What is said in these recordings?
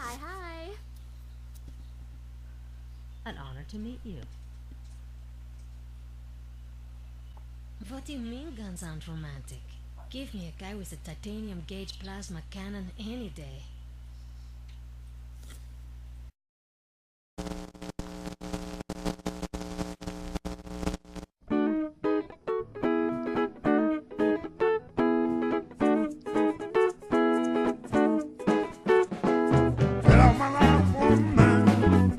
Hi, hi. An honor to meet you. What do you mean guns aren't romantic? Give me a guy with a titanium gauge plasma cannon any day. Get out my life, woman.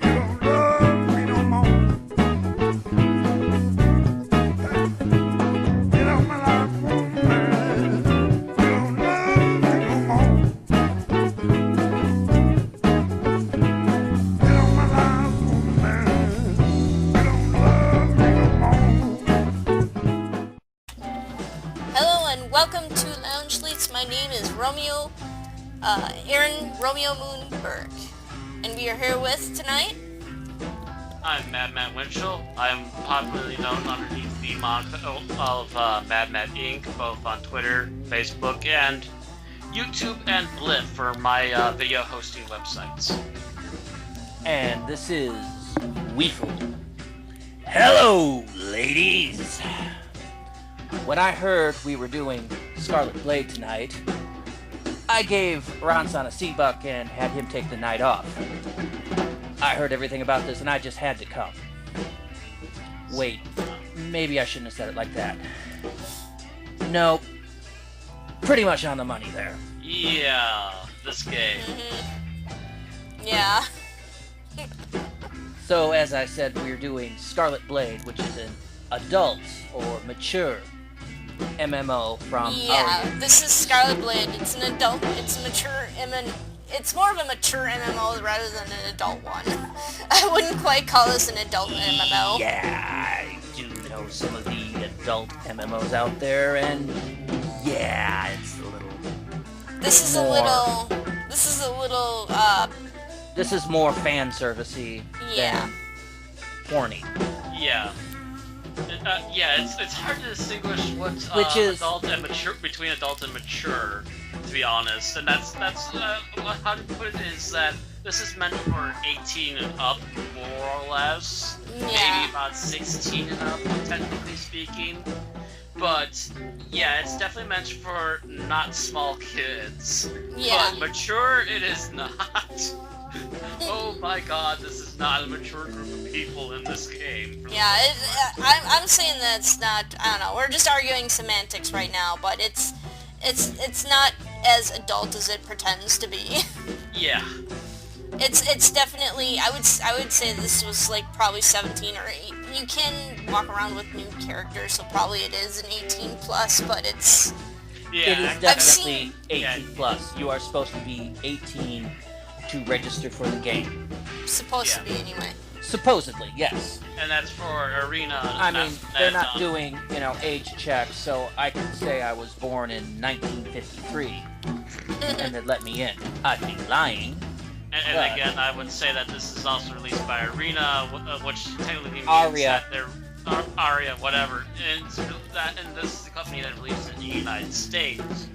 You don't love me no more. Get out my life, woman. You don't love me no more. Get out my life, woman. You don't love me no more. Hello and welcome to Loungel33ts. My name is Romeo, Aaron Romeo Moonberg. And we are here with tonight. I'm Mad Matt Winchell. I'm popularly known underneath the moniker of Mad Matt Inc., both on Twitter, Facebook, and YouTube and Blip for my video hosting websites. And this is Weefleboy. Hello, ladies! When I heard we were doing Scarlet Blade tonight, I gave Ronson a C-Buck and had him take the night off. I heard everything about this and I just had to come. Wait, maybe I shouldn't have said it like that. No, pretty much on the money there. Yeah, this game. Yeah. So, as I said, we're doing Scarlet Blade, which is an adult or mature MMO from Yeah, this is Scarlet Blade. It's an adult, it's a mature it's more of a mature MMO rather than an adult one. I wouldn't quite call this an adult MMO. Yeah, I do know some of the adult MMOs out there, and yeah, it's a little. This is more- This is more fan servicey Yeah. than horny. Yeah. It's hard to distinguish what's Which is- adult and mature between adult and mature, to be honest. And that's how to put it is that this is meant for 18 and up, more or less. Yeah. Maybe about 16 and up, technically speaking. But yeah, it's definitely meant for not small kids. Yeah. But mature, it is not. Oh my god, this is not a mature group of people in this game. Yeah, I'm saying that it's not. I don't know. We're just arguing semantics right now, but it's not as adult as it pretends to be. Yeah. It's definitely. I would say this was like probably 17 or 8. You can walk around with new characters, so probably it is an 18 plus, but it's. Yeah. It is I've definitely seen- 18 plus. You are supposed to be 18 to register for the game. Supposed Yeah. to be anyway. Supposedly, yes. And that's for arena. I mean, they're not done. doing, age checks, so I can say I was born in 1953, and they'd let me in. I'd be lying. And but- again, I would say that this is also released by Arena, which technically means Aria. that they're Aria, whatever. And this is the company that released it in the United States,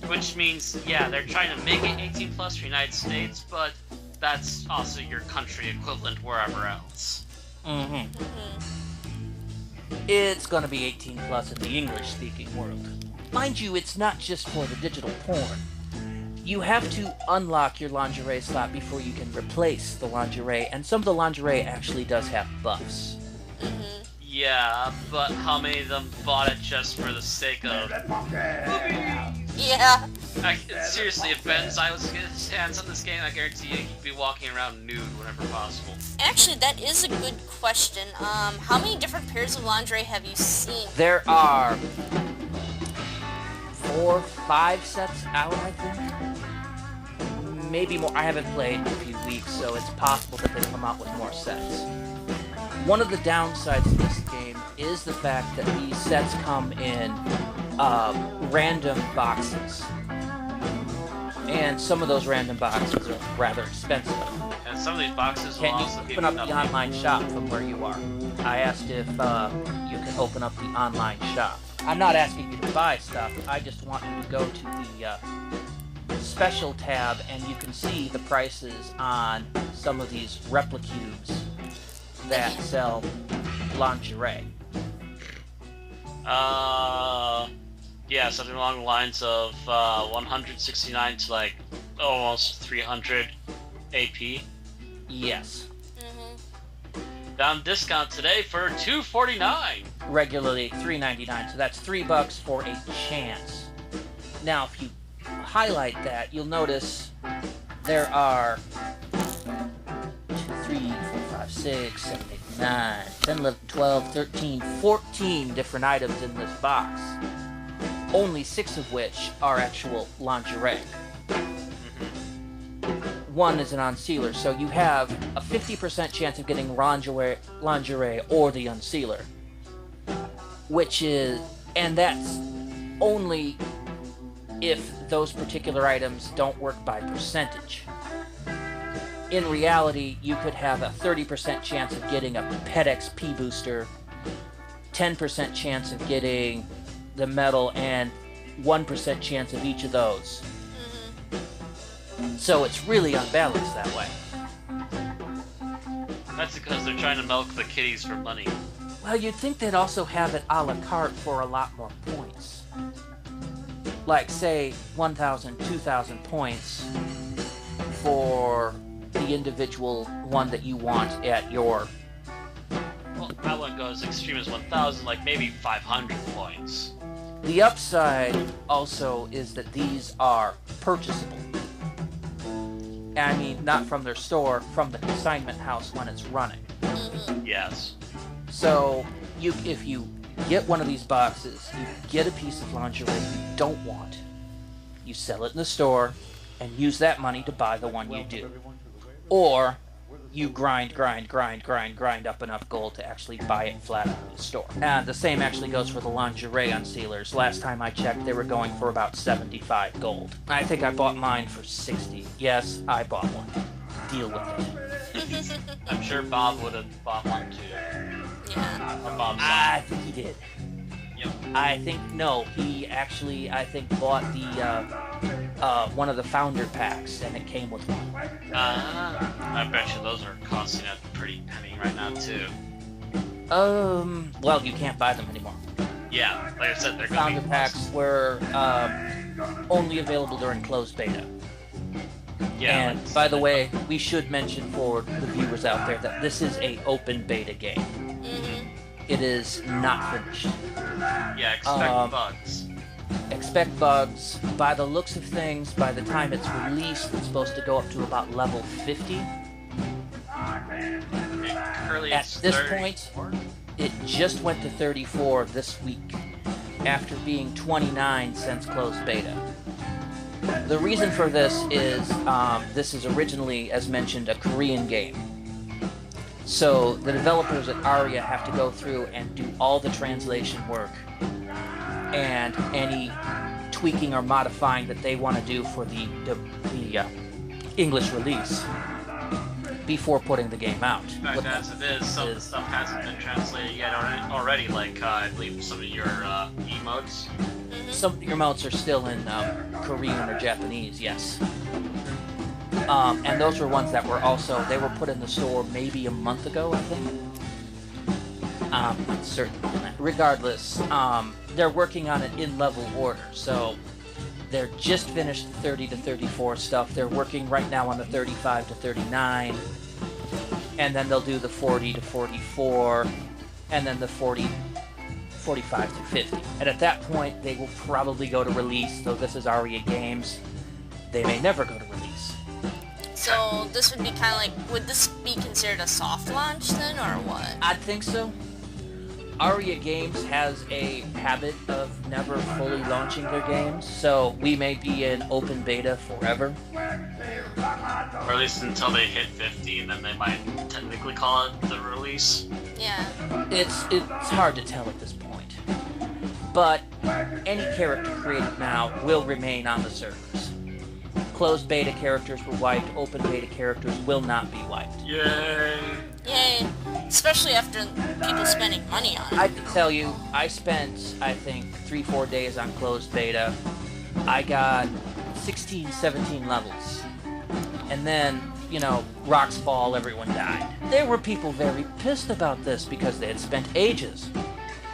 which means they're trying to make it 18 plus for United States, but that's also your country equivalent wherever else. Mm-hmm. It's gonna be 18 plus in the English-speaking world. Mind you, it's not just for the digital porn. You have to unlock your lingerie slot before you can replace the lingerie, and some of the lingerie actually does have buffs. Yeah, but how many of them bought it just for the sake of? Yeah. Seriously, if Ben Silas gets his hands on this game, I guarantee you he'd be walking around nude whenever possible. Actually, that is a good question. How many different pairs of lingerie have you seen? There are 4, 5 sets out, I think. Maybe more. I haven't played in a few weeks, so it's possible that they come out with more sets. One of the downsides of this game is the fact that these sets come in random boxes. And some of those random boxes are rather expensive. And some of these boxes will Can you also give open up you the online shop from where you are? I asked if you can open up the online shop. I'm not asking you to buy stuff. I just want you to go to special tab, and you can see the prices on some of these Replicubes that sell lingerie. Yeah, something along the lines of 169 to like almost 300 AP. Yes. Down discount today for $2.49. Regularly $3.99, so that's $3 for a chance. Now, if you highlight that, you'll notice there are 2, 3, 4, 5, 6, 7, 8, 9, 10, 11, 12, 13, 14 different items in this box. Only 6 of which are actual lingerie. One is an unsealer, so you have a 50% chance of getting lingerie or the unsealer. And that's only if those particular items don't work by percentage. In reality, you could have a 30% chance of getting a pet XP booster, 10% chance of getting the medal, and 1% chance of each of those. So it's really unbalanced that way. That's because they're trying to milk the kitties for money. Well, you'd think they'd also have it a la carte for a lot more points. Like, say, 1,000, 2,000 points for the individual one that you want at your... Well, I wouldn't go as extreme as 1,000, like maybe 500 points. The upside also is that these are purchasable. I mean, not from their store, from the consignment house when it's running. Yes. So, if you get one of these boxes, you get a piece of lingerie you don't want, you sell it in the store, and use that money to buy the one you do. Or, you grind up enough gold to actually buy it flat out of the store. And the same actually goes for the lingerie unsealers. Last time I checked, they were going for about 75 gold. I think I bought mine for 60. Yes, I bought one. Deal with it. I'm sure Bob would have bought one too. Yeah. Or Bob's I think he did. Yep. He actually, I think, bought the, one of the founder packs, and it came with one. I bet you those are costing a pretty penny right now too. Well, you can't buy them anymore. Yeah, like I said, they're Founder gonna be packs were, only available during closed beta. Yeah. And, by the way, we should mention for the viewers out there that this is a open beta game. It is not finished. Yeah, expect bugs. Expect bugs. By the looks of things, by the time it's released, it's supposed to go up to about level 50. Currently At it's this 34. point, it just went to 34 this week, after being 29 since closed beta. The reason for this is originally, as mentioned, a Korean game. So the developers at Aria have to go through and do all the translation work and any tweaking or modifying that they want to do for the English release before putting the game out. In fact, as it is, some of the stuff hasn't been translated yet already, like I believe some of your emotes. Some of your emotes are still in Korean or Japanese, yes. And those were ones that were also, they were put in the store maybe a month ago, I think. Not certain on that. Regardless, they're working on it in level order, so they're just finished the 30 to 34 stuff. They're working right now on the 35 to 39, and then they'll do the 40 to 44, and then the 45 to 50. And at that point, they will probably go to release, though this is Aria Games. They may never go to release. So this would be kind of like, would this be considered a soft launch then, or what? I think so. Aria Games has a habit of never fully launching their games, so we may be in open beta forever. Or at least until they hit 50, and then they might technically call it the release. Yeah. It's hard to tell at this point. But any character created now will remain on the servers. Closed beta characters were wiped, open beta characters will not be wiped. Yay! Yay. Especially after people spending money on it. I can tell you, I spent, I think, 3-4 days on closed beta. I got 16, 17 levels. And then, rocks fall, everyone died. There were people very pissed about this because they had spent ages.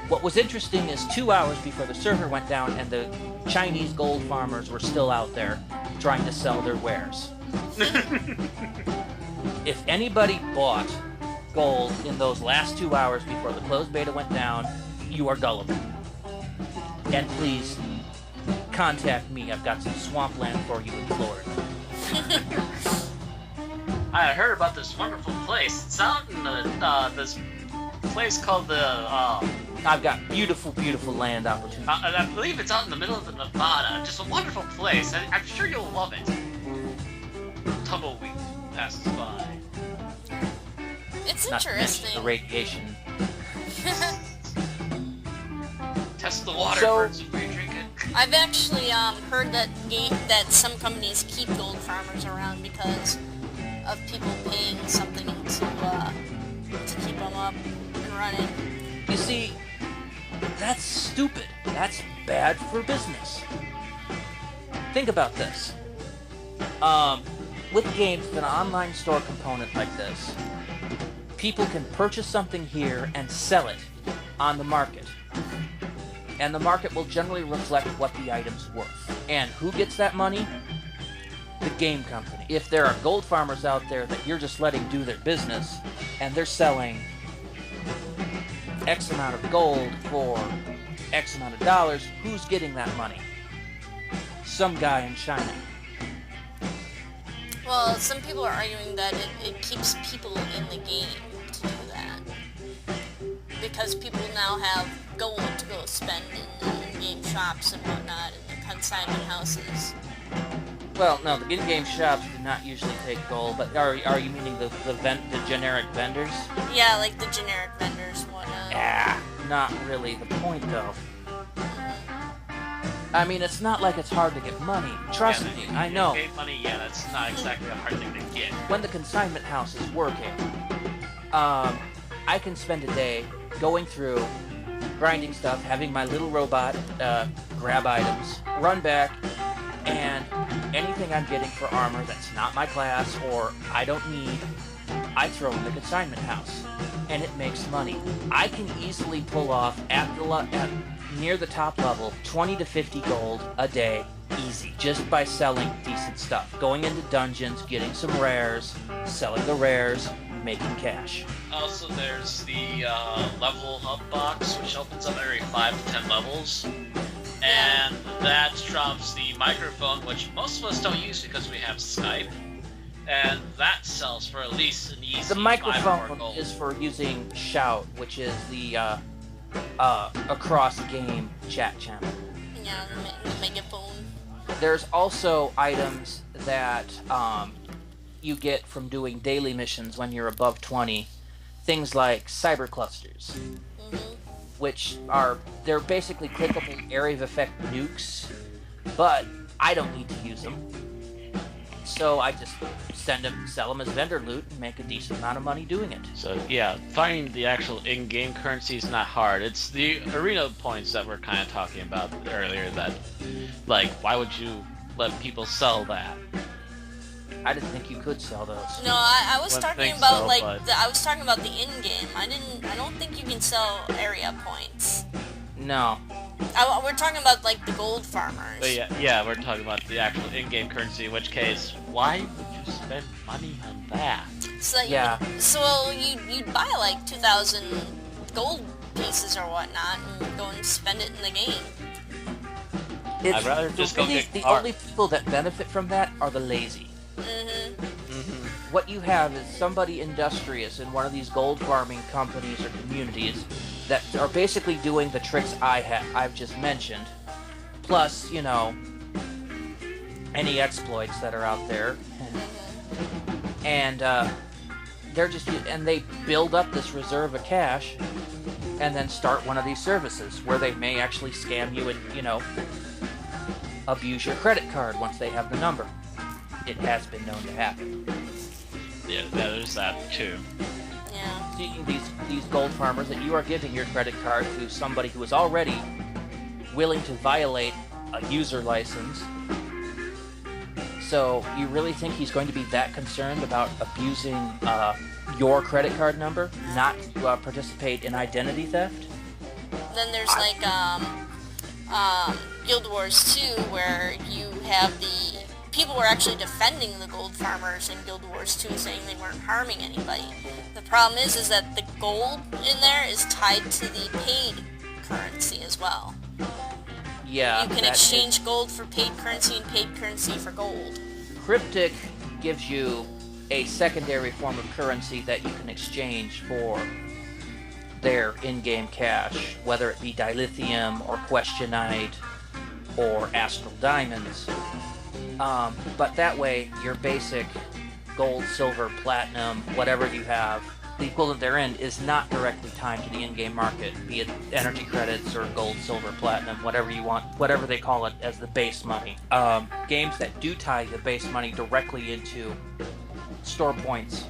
What was interesting is 2 hours before the server went down and the Chinese gold farmers were still out there trying to sell their wares. If anybody bought gold in those last 2 hours before the closed beta went down, you are gullible. And please, contact me. I've got some swampland for you in Florida. I heard about this wonderful place. It's out in this place called the. I've got beautiful, beautiful land opportunities. I believe it's out in the middle of the Nevada. Just a wonderful place. I'm sure you'll love it. Tumbleweed passes by. It's Not to mention interesting. the radiation. Test the water So- first before you drink it. I've actually heard that some companies keep gold farmers around because of people paying something to keep them up and running. You see, that's stupid. That's bad for business. Think about this. With games with an online store component like this, people can purchase something here and sell it on the market. And the market will generally reflect what the item's worth. And who gets that money? The game company. If there are gold farmers out there that you're just letting do their business, and they're selling X amount of gold for X amount of dollars, who's getting that money? Some guy in China. Well, some people are arguing that it keeps people in the game to do that. Because people now have gold to go spend in game shops and whatnot, and the consignment houses. Well, no, the in-game shops do not usually take gold, but are you meaning the generic vendors? Yeah, like the generic vendors and whatnot. Ah, not really the point, though. I mean, it's not like it's hard to get money. Trust me, I know. Pay money, yeah, that's not exactly a hard thing to get. When the consignment house is working, I can spend a day going through, grinding stuff, having my little robot grab items, run back, and anything I'm getting for armor that's not my class or I don't need, I throw in the consignment house, and it makes money. I can easily pull off at near the top level 20 to 50 gold a day, easy, just by selling decent stuff, going into dungeons, getting some rares, selling the rares, making cash. Also, there's the level hub box, which opens up every 5 to 10 levels. And that drops the microphone, which most of us don't use because we have Skype. And that sells for at least an easy The 5 or more microphone gold. is for using Shout, which is the across-game chat channel. Yeah, the megaphone. There's also items that you get from doing daily missions when you're above 20. Things like cyber clusters, which they're basically clickable area of effect nukes, but I don't need to use them. So I just sell them as vendor loot and make a decent amount of money doing it. So yeah, finding the actual in-game currency is not hard. It's the arena points that we're kind of talking about earlier that, like, why would you let people sell that? I didn't think you could sell those. No, I was Wouldn't talking think about so, like but- I was talking about the in-game. I don't think you can sell area points. No. We're talking about like the gold farmers. But yeah, we're talking about the actual in-game currency. In which case, why would you spend money on that? So Yeah. you'd buy like 2,000 gold pieces or whatnot and go and spend it in the game. I'd rather just go get the art. only people that benefit from that are the lazy. What you have is somebody industrious in one of these gold farming companies or communities that are basically doing the tricks I've just mentioned, plus, any exploits that are out there. And they build up this reserve of cash and then start one of these services where they may actually scam you and, abuse your credit card once they have the number. It has been known to happen. Yeah, there's that too. Yeah. Seeing these gold farmers that you are giving your credit card to somebody who is already willing to violate a user license So you really think he's going to be that concerned about abusing your credit card number, not to participate in identity theft? Then there's like Guild Wars 2, where you have the people were actually defending the gold farmers in Guild Wars 2, saying they weren't harming anybody. The problem is that the gold in there is tied to the paid currency as well. Yeah. You can exchange gold for paid currency and paid currency for gold. Cryptic gives you a secondary form of currency that you can exchange for their in-game cash, whether it be dilithium or questionite or astral diamonds. But that way, your basic gold, silver, platinum, whatever you have, the equivalent therein is not directly tied to the in-game market, be it energy credits or gold, silver, platinum, whatever you want, whatever they call it as the base money. Games that do tie the base money directly into store points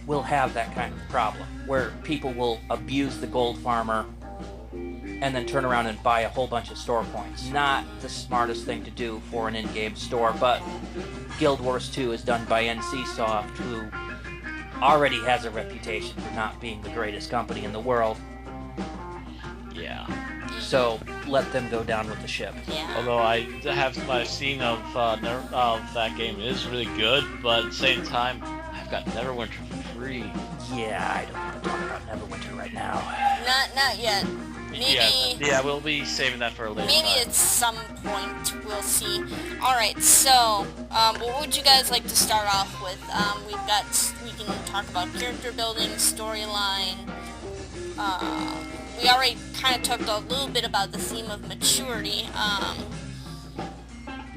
will have that kind of problem, where people will abuse the gold farmer and then turn around and buy a whole bunch of store points. Not the smartest thing to do for an in-game store, but Guild Wars 2 is done by NCSoft, who already has a reputation for not being the greatest company in the world. Yeah. So let them go down with the ship. Yeah. Although I have my scene of that game is really good, but at the same time, I've got Neverwinter for free. Yeah, I don't want to talk about Neverwinter right now. Not yet. Maybe. Yeah, we'll be saving that for a later Maybe time. at some point we'll see. Alright, so what would you guys like to start off with? We can talk about character building, storyline. We already kind of talked a little bit about the theme of maturity.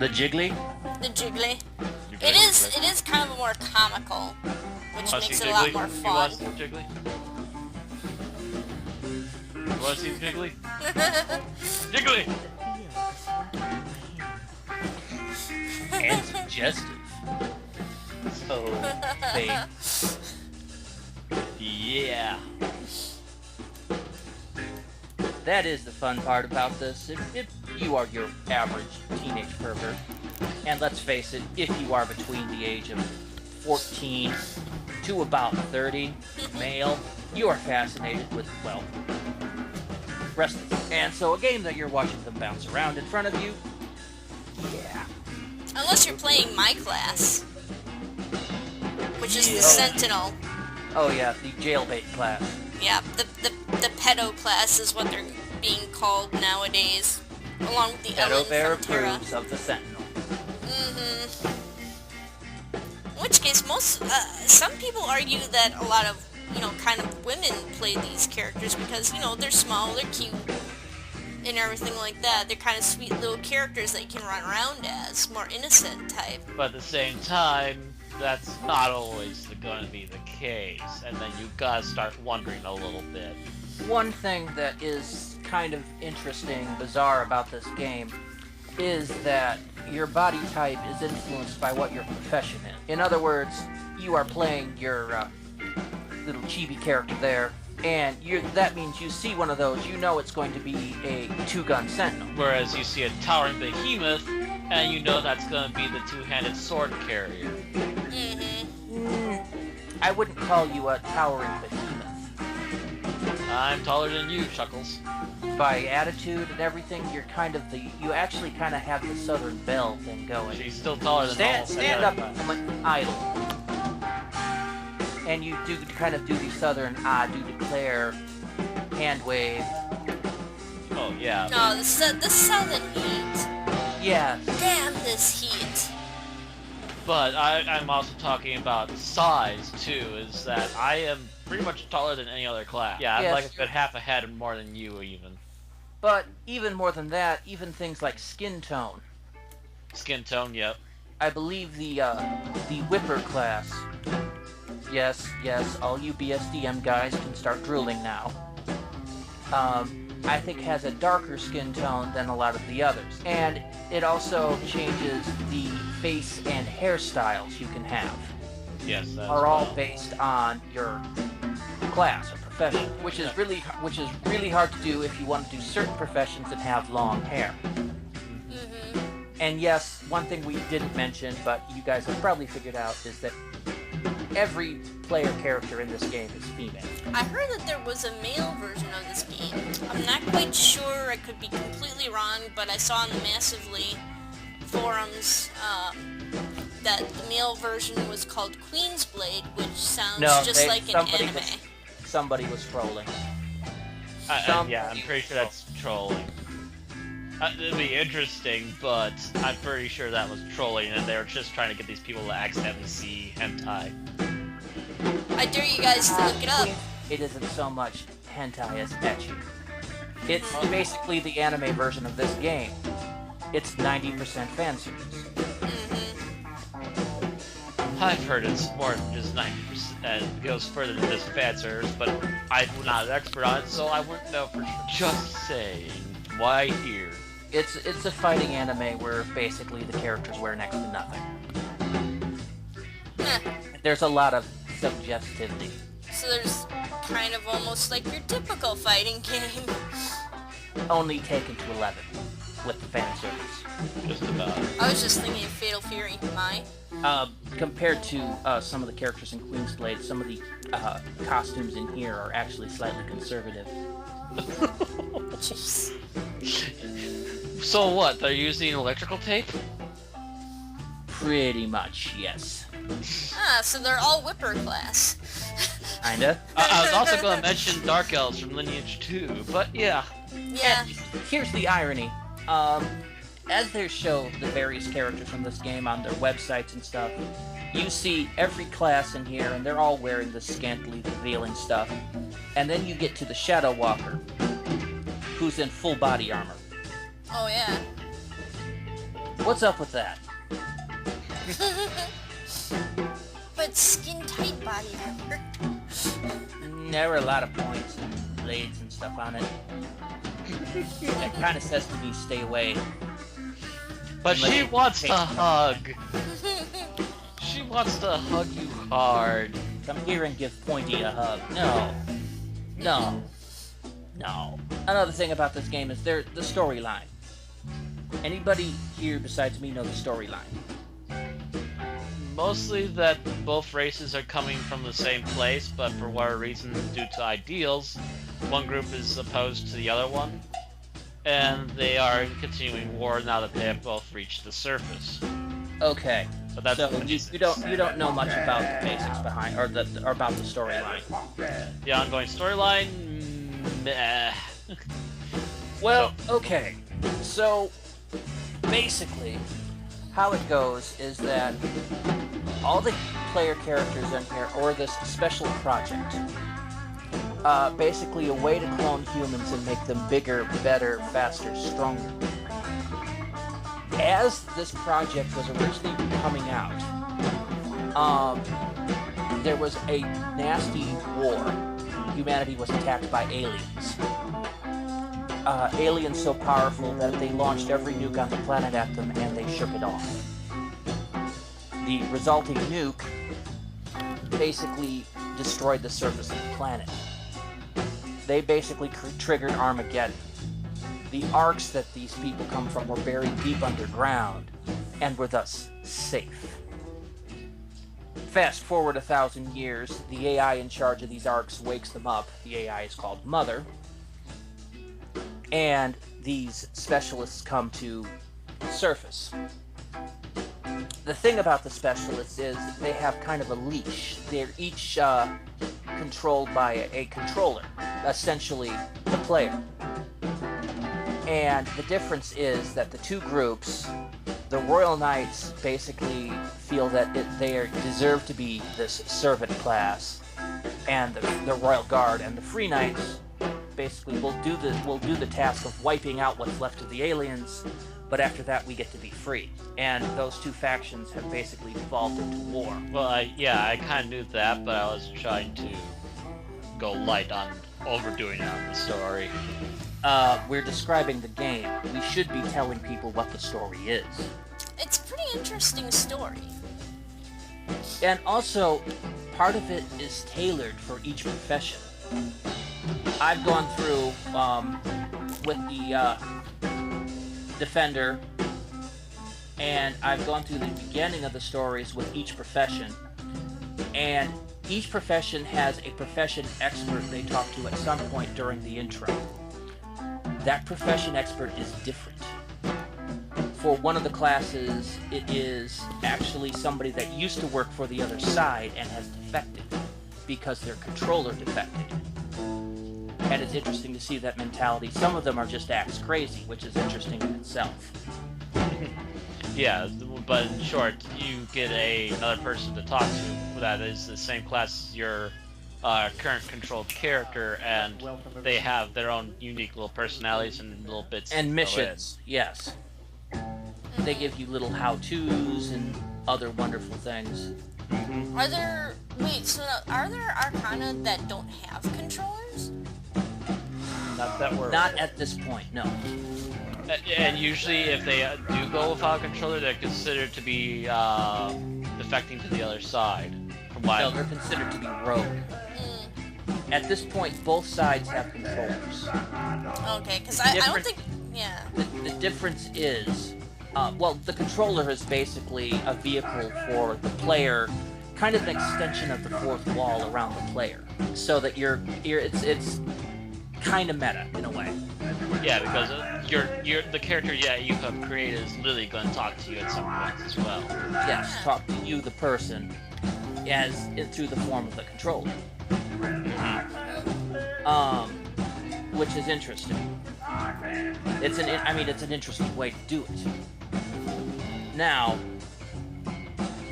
The Jiggly? The Jiggly. It is kind of more comical, which makes it a lot more fun. You want to see Jiggly? You want to see Jiggly? Jiggly! And suggestive. Oh, babe. Yeah. That is the fun part about this. If you are your average teenage pervert, and let's face it, if you are between the age of 14 to about 30, male, you are fascinated with, well, wrestling. And so a game that you're watching them bounce around in front of you, yeah. Unless you're playing my class, which is the Sentinel. Oh yeah, the jailbait class. Yeah, the pedo class is what they're being called nowadays, along with the Ellen Pedo from Terra. approves of the Sentinel. Mm-hmm. In which case, some people argue that a lot of, kind of women play these characters because, they're small, they're cute, and everything like that. They're kind of sweet little characters that you can run around as, more innocent type. But at the same time, that's not always going to be the case, and then you gotta start wondering a little bit. One thing that is kind of interesting, bizarre about this game is that your body type is influenced by what your profession is. In other words, you are playing your little chibi character there, and that means you see one of those, you know it's going to be a two-gun sentinel. Whereas you see a towering behemoth, and you know that's going to be the two-handed sword carrier. I wouldn't call you a towering behemoth. I'm taller than you, Chuckles. By attitude and everything, you actually kind of have the Southern Belle thing going. She's still taller than Stand up from an idol. And you do kind of do the Southern do declare hand wave. Oh, yeah. No, the southern heat. Yeah. Damn this heat. But I'm also talking about size, too, is that I am pretty much taller than any other class. Yeah, I'm like a good half a head more than you, even. But even more than that, even things like skin tone. Skin tone, yep. I believe the Whipper class. Yes, all you BSDM guys can start drooling now. I think has a darker skin tone than a lot of the others. And it also changes the face and hairstyles you can have. Yes, that's are all based on your class or profession, which is really hard to do if you want to do certain professions that have long hair. And yes, one thing we didn't mention, but you guys have probably figured out, is that every player character in this game is female. I heard that there was a male version of this game. I'm not quite sure, I could be completely wrong, but I saw on the Massively forums that the male version was called Queen's Blade, which sounds just like an anime. Somebody was trolling. Yeah, I'm pretty sure that's trolling. It'd be interesting, but I'm pretty sure that was trolling, and they were just trying to get these people to accidentally see hentai. I dare you guys to look it up. It isn't so much hentai as ecchi. It's basically the anime version of this game. It's 90% fan service. I've heard it's more than just 90%, and it goes further than just fan service, but I'm not an expert on it, so I wouldn't know for sure. Just saying. Why here? It's a fighting anime where basically the characters wear next to nothing. There's a lot of suggestivity. So there's kind of almost like your typical fighting game. Only taken to 11 with the fan service. Just about. I was just thinking of Fatal Fury. Compared to some of the characters in Queen's Blade, some of the costumes in here are actually slightly conservative. Jeez. So what? They're using electrical tape? Pretty much, yes. So they're all Whipper class. Kinda. I was also going to mention Dark Elves from Lineage 2, but yeah. Yeah. And here's the irony. As they show the various characters from this game on their websites and stuff, you see every class in here, and they're all wearing this scantily revealing stuff. And then you get to the Shadow Walker, who's in full body armor. Oh yeah. What's up with that? But skin tight body armor. There were a lot of points and blades and stuff on it. That kind of says to me, stay away. But she wants to hug. She wants to hug you hard. Come here and give Pointy a hug. No. No. No. Another thing about this game is the storyline. Anybody here besides me know the storyline? Mostly that both races are coming from the same place, but for whatever reason, due to ideals, one group is opposed to the other one, and they are in continuing war now that they have both reached the surface. Okay. But that's So you don't know much about the basics behind or about the storyline. The ongoing storyline. Meh. Well, okay. So basically, how it goes is that all the player characters in here, or this special project, basically a way to clone humans and make them bigger, better, faster, stronger. As this project was originally coming out, there was a nasty war. Humanity was attacked by aliens. Aliens so powerful that they launched every nuke on the planet at them and they shook it off. The resulting nuke basically destroyed the surface of the planet. They basically triggered Armageddon. The arcs that these people come from were buried deep underground and were thus safe. Fast forward 1,000 years, the AI in charge of these arcs wakes them up. The AI is called Mother. And these specialists come to surface. The thing about the specialists is they have kind of a leash. They're each controlled by a controller, essentially the player. And the difference is that the two groups, the Royal Knights basically feel that they deserve to be this servant class, and the Royal Guard and the Free Knights basically will do the task of wiping out what's left of the aliens, but after that we get to be free. And those two factions have basically evolved into war. Well, I kind of knew that, but I was trying to go light on overdoing it on the story. We're describing the game. We should be telling people what the story is. It's a pretty interesting story. And also, part of it is tailored for each profession. I've gone through with the Defender, and I've gone through the beginning of the stories with each profession, and each profession has a profession expert they talk to at some point during the intro. That profession expert is different. For one of the classes, it is actually somebody that used to work for the other side and has defected because their controller defected. And it's interesting to see that mentality. Some of them are just axe crazy, which is interesting in itself. Yeah, but in short, you get another person to talk to that is the same class as your current controlled character, and they have their own unique little personalities and little bits. And missions, yes. They give you little how-tos and other wonderful things. Are there... Wait, so are there Arcana that don't have controllers? Not that we're... Not at this point, no. And usually, if they do go without a controller, they're considered to be defecting to the other side. From what No, they're considered to be rogue. At this point, both sides have controllers. Okay, because I don't think... Yeah. The difference is, well, the controller is basically a vehicle for the player, kind of an extension of the fourth wall around the player, so that it's kind of meta in a way. Yeah, because the character you have created is literally going to talk to you at some point as well. Yes, talk to you, the person, through the form of the controller. Which is interesting. It's an interesting way to do it. Now,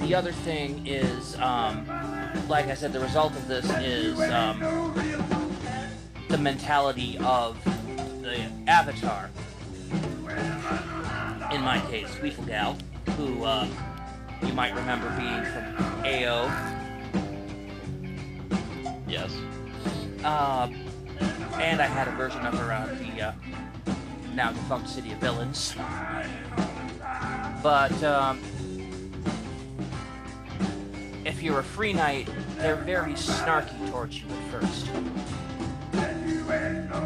the other thing is, like I said, the result of this is the mentality of the avatar. In my case, Weefleboy, who you might remember being from AO. Yes. And I had a version of her on the now defunct City of Villains. But if you're a free knight, they're very snarky towards you at first.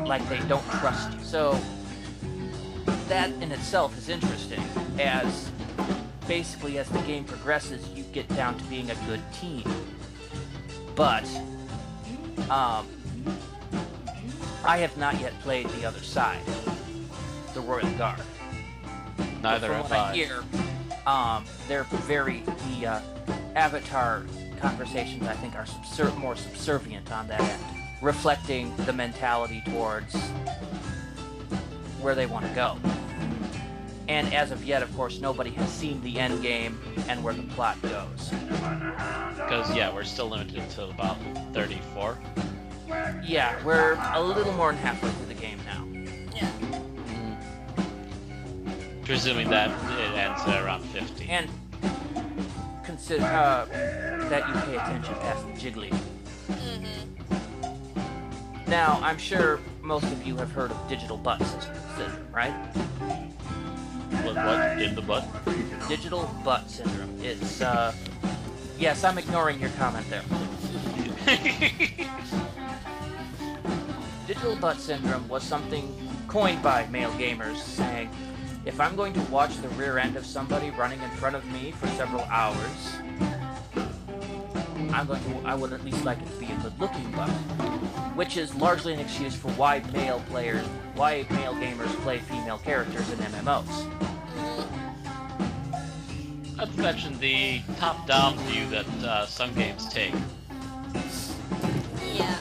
Like they don't trust you. So that in itself is interesting, as basically as the game progresses, you get down to being a good team. But I have not yet played the other side, the Royal Guard. Neither From have what I. I hear, the Avatar conversations, I think, are more subservient on that end, reflecting the mentality towards where they want to go. And as of yet, of course, nobody has seen the end game and where the plot goes. Because, yeah, we're still limited to about 34. Yeah, we're a little more than halfway through the game now. Yeah. Presuming that it ends at around 50. And consider that you pay attention past the jiggly. Now, I'm sure most of you have heard of digital butt syndrome, right? What? In the butt? Digital butt syndrome. It's, yes, I'm ignoring your comment there. Digital butt syndrome was something coined by male gamers, saying, if I'm going to watch the rear end of somebody running in front of me for several hours, I would at least like it to be a good-looking butt. Which is largely an excuse for why male gamers play female characters in MMOs. Not to mention the top-down view that some games take. Yeah.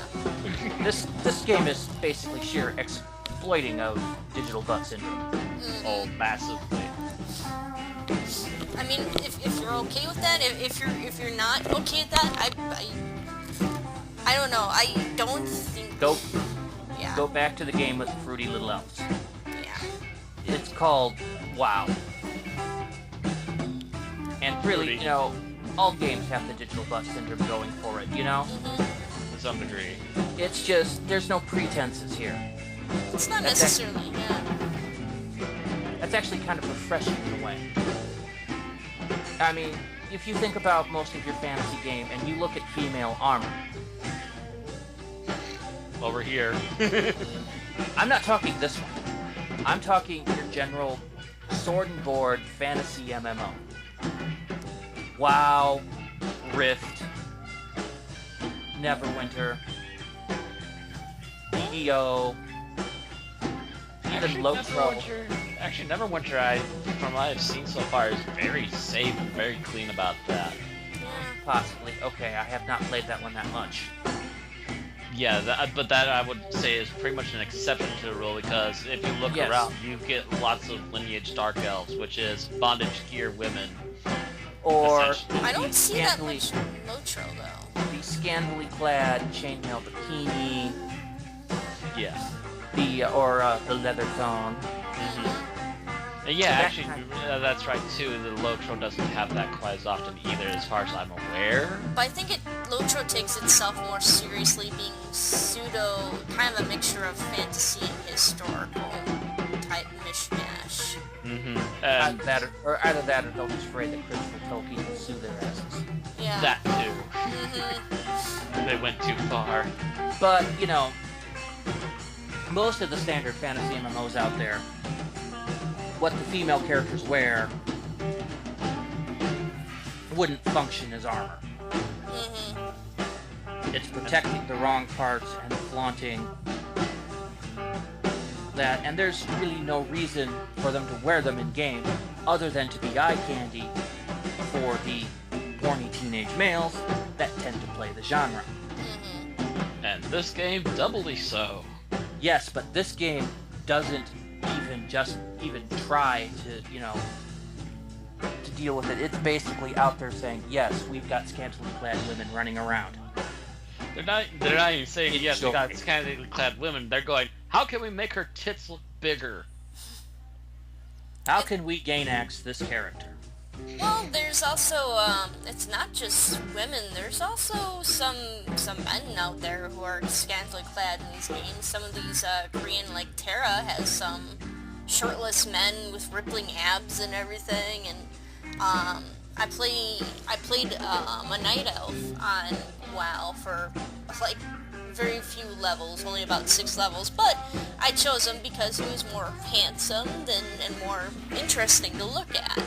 This game is basically sheer exploiting of digital butt syndrome. Oh, massively. I mean, if you're okay with that, if you're not okay with that, I don't know. I don't think. Go Yeah. back to the game with the fruity little elves. Yeah. It's called WoW. And really, Fruity. all games have the digital butt syndrome going for it, To some degree. It's just, there's no pretenses here. It's not That's necessarily. Yeah. That's actually kind of refreshing in a way. I mean, if you think about most of your fantasy game and you look at female armor, Over here. I'm not talking this one. I'm talking your general sword and board fantasy MMO. WoW, Rift, Neverwinter, EO, even Lotro. Actually, Neverwinter, from what I've seen so far, is very safe and very clean about that. Possibly. Okay, I have not played that one that much. Yeah, but that I would say is pretty much an exception to the rule, because if you look around, you get lots of lineage dark elves, which is bondage gear women. Or I don't see that much Lotro though. the scantily clad chainmail bikini. Yeah. The leather thong. Yeah, actually, that's right too. The Lotro doesn't have that quite as often either, as far as I'm aware. But I think Lotro takes itself more seriously, being kind of a mixture of fantasy and historical type mishmash. Either that or they'll just afraid that Crystal Tolkien will sue their asses. Yeah. That too. They went too far. But, you know, most of the standard fantasy MMOs out there, what the female characters wear wouldn't function as armor. It's protecting the wrong parts and flaunting that, and there's really no reason for them to wear them in game other than to be eye candy for the horny teenage males that tend to play the genre. And this game doubly so. Yes, but this game doesn't even try to, you know, to deal with it. It's basically out there saying, yes, we've got scantily clad women running around. They're not even saying, yes, we got scantily clad women. They're going, how can we make her tits look bigger? How can we gain-axe this character? Well, there's also, it's not just women, there's also some men out there who are scantily clad in these games. Some of these, Korean, like Terra, has some shirtless men with rippling abs and everything, and, I played, a Night Elf on WoW for, like, very few levels, only about 6 levels, but I chose him because he was more handsome and more interesting to look at.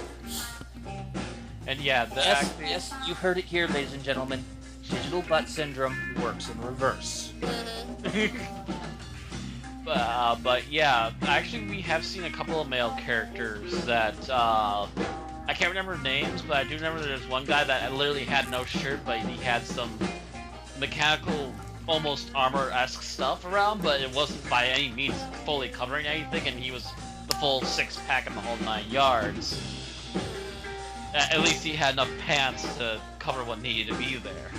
And yeah, yes, you heard it here, ladies and gentlemen. Digital butt syndrome works in reverse. But yeah, actually we have seen a couple of male characters that, I can't remember names, but I do remember there's one guy that literally had no shirt, but he had some mechanical, almost armor-esque stuff around, but it wasn't by any means fully covering anything, and he was the full 6-pack and the whole 9 yards. At least he had enough pants to cover what needed to be there.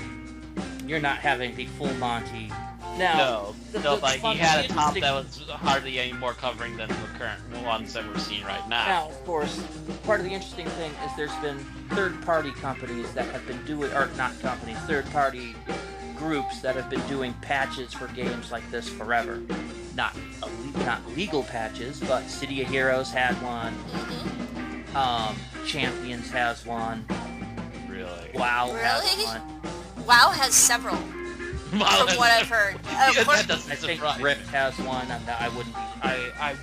You're not having the full Monty. Now, but he had a top that was hardly any more covering than the current ones that we're seeing right now. Now, of course, part of the interesting thing is there's been third-party companies that have been doing, or not companies, third-party groups that have been doing patches for games like this forever. Not legal patches, but City of Heroes had one. Champions has one. Really? WoW has one. WoW has several. From what I've heard. That doesn't I think surprise Rift me. has one, and I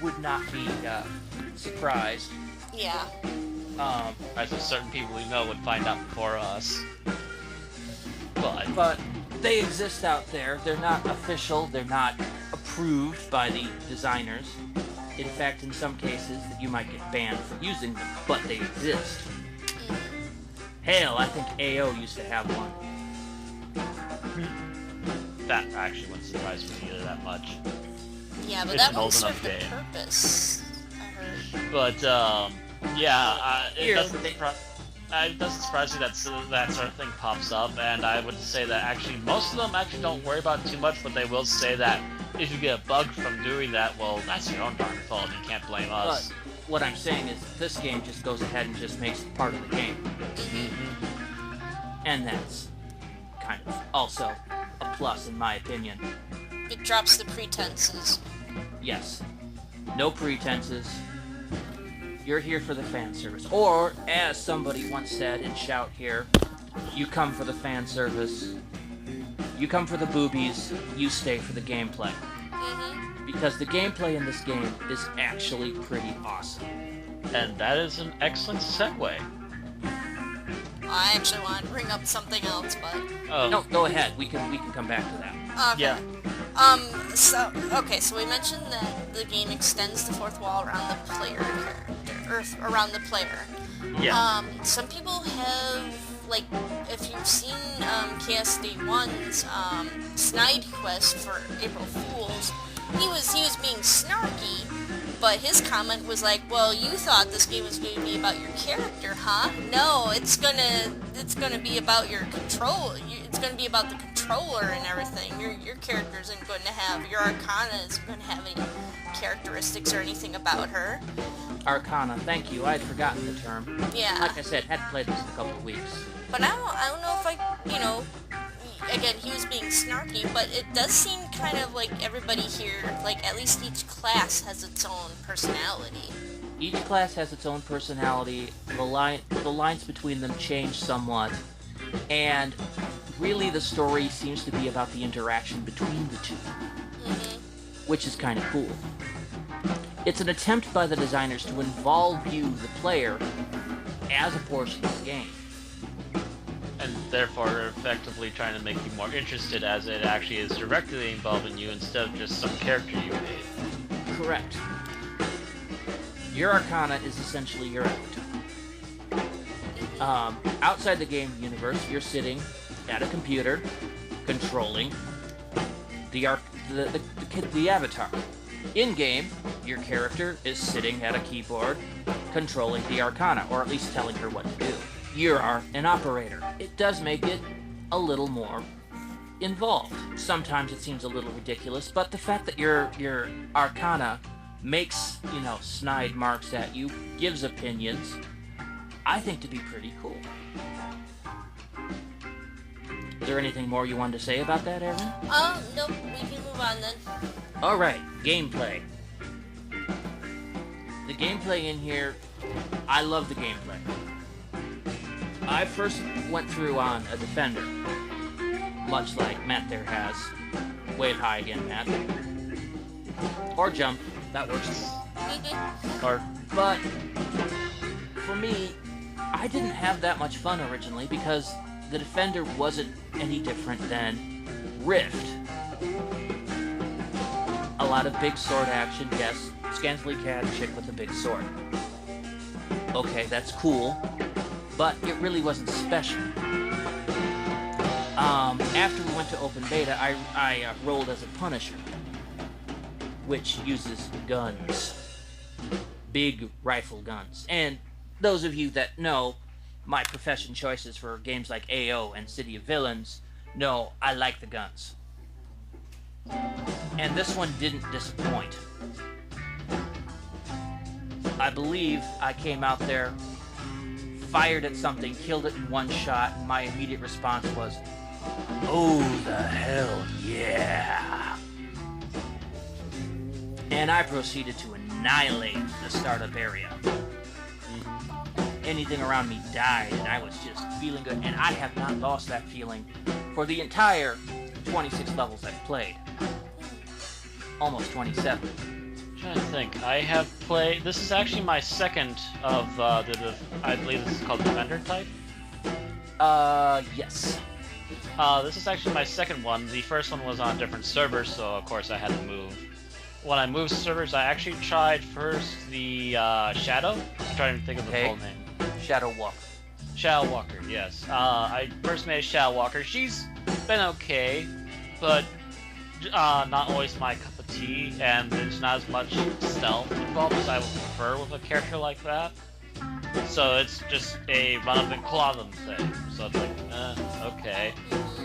would not be surprised. Yeah. As if certain people we know would find out before us. But they exist out there. They're not official. They're not approved by the designers. In fact, in some cases, that you might get banned for using them, but they exist. Hell, I think AO used to have one. That actually wouldn't surprise me either that much. Yeah, but It's that an won't old serve enough the game. purpose, I heard. But, yeah, it Here, doesn't surprise me that that sort of thing pops up, and I would say that actually most of them actually don't worry about it too much, but they will say that if you get a bug from doing that, well, that's your own darn fault, you can't blame us. But what I'm saying is this game just goes ahead and just makes it part of the game. And that's kind of also a plus in my opinion. It drops the pretenses. Yes. No pretenses. You're here for the fan service. Or, as somebody once said in Shout here, you come for the fan service, you come for the boobies, you stay for the gameplay. Because the gameplay in this game is actually pretty awesome. And that is an excellent segue. I actually wanted to bring up something else, but... Oh, No, go ahead. We can come back to that. Okay. yeah. So we mentioned that the game extends the fourth wall around the player character, or around the player. Yeah. Some people have, like, if you've seen Chaos Day 1's Snide quest for April Fools, he was being snarky, but his comment was like, well, you thought this game was going to be about your character, huh? No, it's gonna be about your control. It's gonna be about the controller and everything. Your character isn't going to have, your Arcana isn't going to have any characteristics or anything about her. Arcana, thank you. I'd forgotten the term. Yeah. Like I said, hadn't played this in a couple of weeks. But I don't know if again, he was being snarky, but it does seem kind of like everybody here, like at least each class has its own personality. Each class has its own personality. The lines between them change somewhat, and really the story seems to be about the interaction between the two, which is kind of cool. It's an attempt by the designers to involve you, the player, as a portion of the game. And therefore effectively trying to make you more interested, as it actually is directly involving you instead of just some character you made. Correct. Your Arcana is essentially your avatar. Outside the game universe, you're sitting at a computer, controlling the avatar. In-game, your character is sitting at a keyboard, controlling the Arcana, or at least telling her what to do. You are an operator. It does make it a little more involved. Sometimes it seems a little ridiculous, but the fact that your Arcana makes, snide marks at you, gives opinions, I think to be pretty cool. Is there anything more you wanted to say about that, Erin? Nope, we can move on then. Alright, gameplay. The gameplay in here, I love the gameplay. I first went through on a Defender, much like Matt there has. Wave high again, Matt. Or jump, that works. But, for me, I didn't have that much fun originally because the Defender wasn't any different than Rift. A lot of big sword action, yes. Scantily clad chick with a big sword. Okay, that's cool, but it really wasn't special. After we went to open beta, I rolled as a Punisher, which uses guns. Big rifle guns. And those of you that know my profession choices for games like AO and City of Villains know I like the guns. And this one didn't disappoint. I believe I came out there, fired at something, killed it in one shot, and my immediate response was, oh, the hell yeah. And I proceeded to annihilate the startup area. Anything around me died, and I was just feeling good, and I have not lost that feeling for the entire 26 levels I've played. Almost 27. I'm trying to think. I have played... This is actually my second of I believe this is called Defender type. Yes. This is actually my second one. The first one was on different servers, so of course I had to move. When I moved servers, I actually tried first the Shadow. I'm trying to think of the full name. Shadow Walker. Shadow Walker, yes. I first made a Shadow Walker. She's been okay, but not always my cup of tea, and there's not as much stealth involved as I would prefer with a character like that. So it's just a run up and claw them thing. So it's like, okay.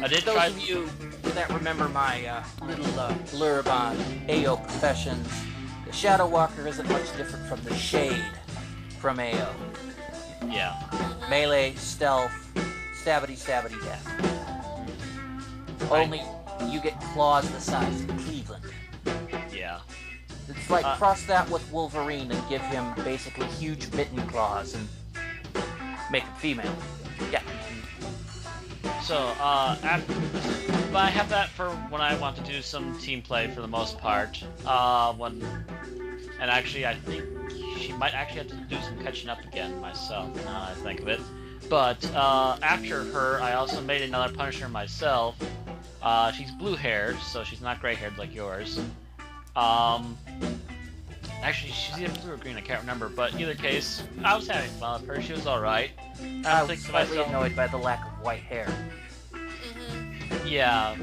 I did Those try. of you that remember my little blurb on AO professions, the Shadow Walker isn't much different from the Shade from AO. Yeah. Melee, stealth, stabbity, death. Only you get claws the size of Cleveland. Yeah. It's like cross that with Wolverine and give him basically huge mitten claws and make him female. Yeah. So, but I have that for when I want to do some team play for the most part. And actually, I think she might actually have to do some catching up again myself, now that I think of it. But after her, I also made another Punisher myself. She's blue-haired, so she's not gray-haired like yours. Actually, she's either blue or green, I can't remember, but either case, I was having fun with her, she was alright. I was slightly annoyed by the lack of white hair. Yeah,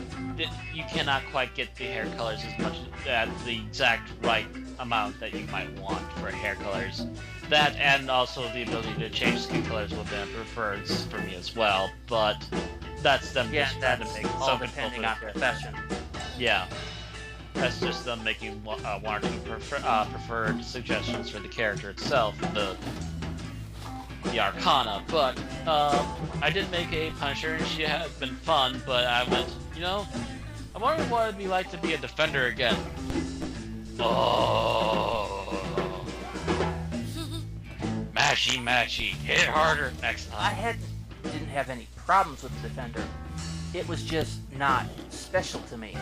you cannot quite get the hair colors as much at the exact right amount that you might want for hair colors. That and also the ability to change skin colors would have been preferred for me as well, but that's them just trying to make all something depending on profession. Yeah. That's just them making one or two preferred suggestions for the character itself, the Arcana. But I did make a Punisher, and she has been fun. But I went, you know, I wonder what it'd be like to be a Defender again. Oh, matchy, hit harder next time. I didn't have any problems with the Defender. It was just not special to me.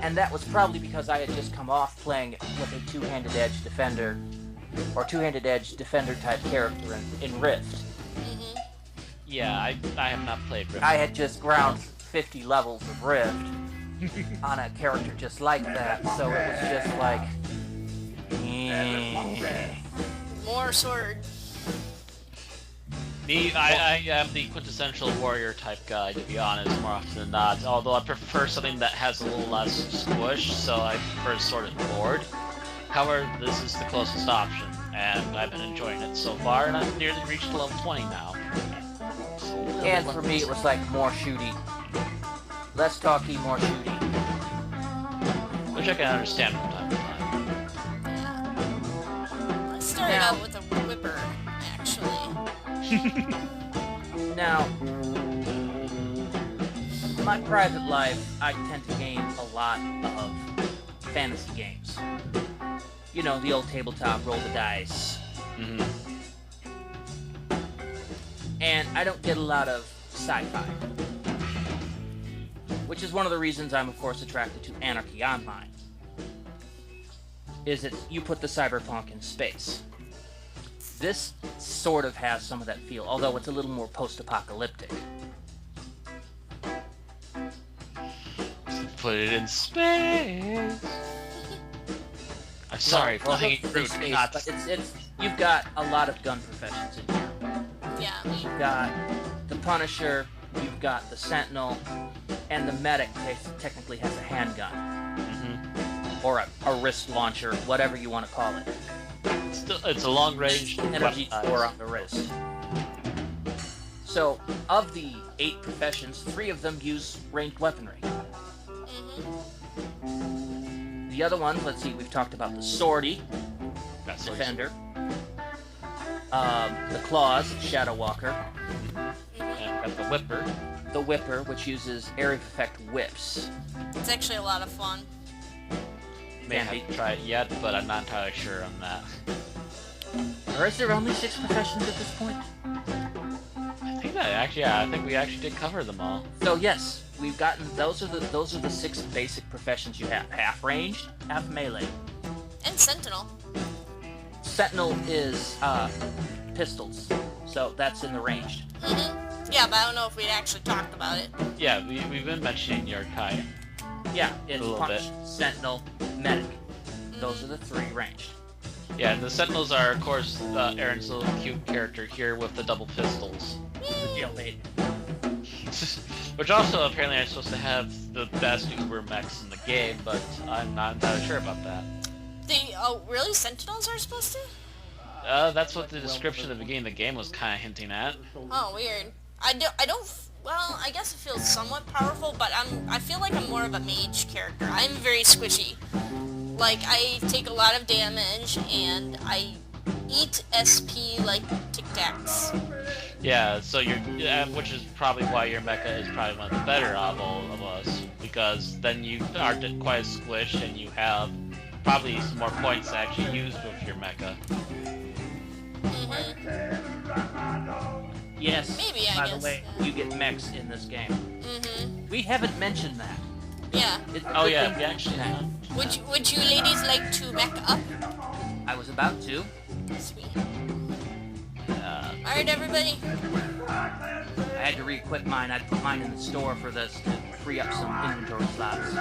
And that was probably because I had just come off playing with a two-handed edge defender, or two-handed edge defender type character in Rift. Yeah, I have not played Rift. I had just ground 50 levels of Rift on a character just like that, so it was just like... More sword. Me, I am the quintessential warrior type guy, to be honest, more often than not. Although I prefer something that has a little less squish, so I prefer Sword and Board. However, this is the closest option, and I've been enjoying it so far, and I've nearly reached level 20 now. And for me, it was like more shooty. Less talky, more shooty. Which I can understand from time to time. I started out with a whipper, actually. Now, in my private life, I tend to game a lot of fantasy games. You know, the old tabletop, roll the dice. And I don't get a lot of sci-fi. Which is one of the reasons I'm, of course, attracted to Anarchy Online. Is that you put the cyberpunk in space. This sort of has some of that feel, although it's a little more post-apocalyptic. Put it in space. I'm sorry for being rude. But it's you've got a lot of gun professions in here. Yeah. You've got the Punisher, you've got the Sentinel, and the medic technically has a handgun. Or a wrist launcher, whatever you want to call it. It's a long-range energy core on the wrist. So, of the 8 professions, 3 of them use ranged weaponry. The other ones, let's see, we've talked about the Swordy, Defender, the Claws, Shadow Walker, and got the Whipper. The Whipper, which uses area of effect whips. It's actually a lot of fun. May haven't tried it yet, but I'm not entirely sure on that. Or is there only 6 professions at this point? I think I think we actually did cover them all. So yes, we've gotten those are the 6 basic professions you have: half ranged, half melee. And Sentinel. Sentinel is pistols, so that's in the ranged. Yeah, but I don't know if we actually talked about it. Yeah, we've been mentioning your kind. Yeah, it's a little Punch, bit. Sentinel, Medic. Those are the 3 ranged. Yeah, and the Sentinels are, of course, Aaron's little cute character here with the double pistols. The jailbait. Which also, apparently, I'm supposed to have the best uber mechs in the game, but I'm not entirely sure about that. Really? Sentinels are supposed to? That's what the description of the beginning of the game was kind of hinting at. Oh, weird. Well, I guess it feels somewhat powerful, but I feel like I'm more of a mage character. I'm very squishy. Like, I take a lot of damage, and I eat SP like Tic Tacs. Yeah, so which is probably why your mecha is probably one of the better of all of us, because then you aren't quite as squished, and you have probably some more points to actually use with your mecha. Yes, maybe, by the way, you get mechs in this game. We haven't mentioned that. Yeah. We actually have. Would you ladies like to mech up? I was about to. Sweet. Alright, everybody. I had to re-equip mine. I'd put mine in the store for this to free up some inventory slots.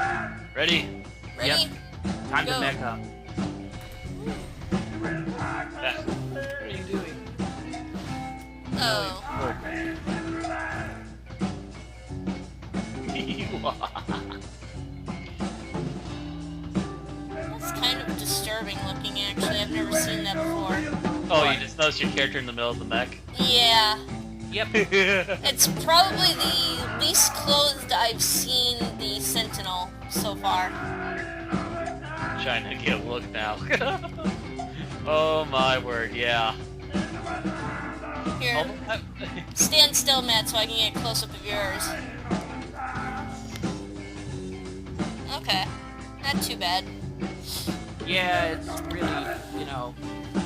Ready? Ready? Yep. Time Go. to mech up. What are you doing? Oh. That's kind of disturbing looking, actually. I've never seen that before. Oh, you just noticed your character in the middle of the mech? Yeah. Yep. It's probably the least clothed I've seen the Sentinel so far. Trying to get a look now. Oh my word, yeah. Here, stand still, Matt, so I can get a close-up of yours. Okay. Not too bad. Yeah, it's really, you know...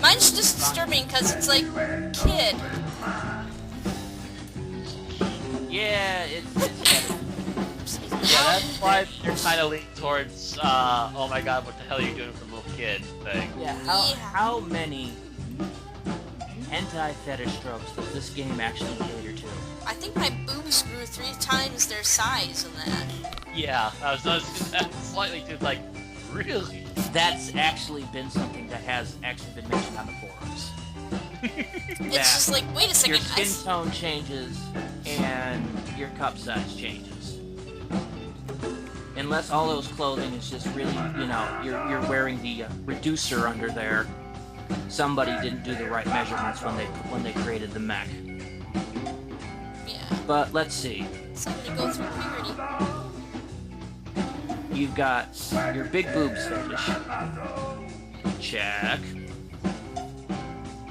Mine's just disturbing because it's like, kid. Yeah, it's Yeah, that's why you're kind of leaning towards, oh my god, what the hell are you doing with the little kid thing. Yeah, how many hentai fetish tropes does this game actually cater to? I think my boobs grew 3 times their size in that. Yeah, I was noticing that slightly too, like, really? That's actually been something that has actually been mentioned on the forums. It's just like, wait a second. Your skin tone changes and your cup size changes. Unless all those clothing is just really, you know, you're wearing the reducer under there. Somebody didn't do the right measurements when they created the mech. Yeah. But let's see. Somebody go through puberty. You've got your big boobs fetish. Check.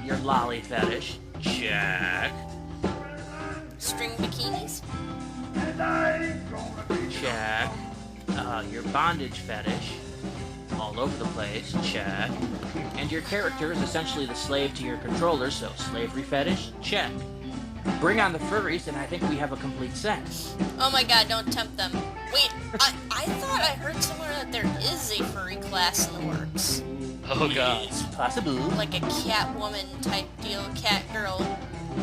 Your lolly fetish. Check. String bikinis? Check. Your bondage fetish. All over the place. Check. And your character is essentially the slave to your controller, so slavery fetish. Check. Bring on the furries, and I think we have a complete set. Oh my god, don't tempt them. Wait, I thought I heard somewhere that there is a furry class in the works. Oh god. It's possible. Like a cat woman type deal, cat girl.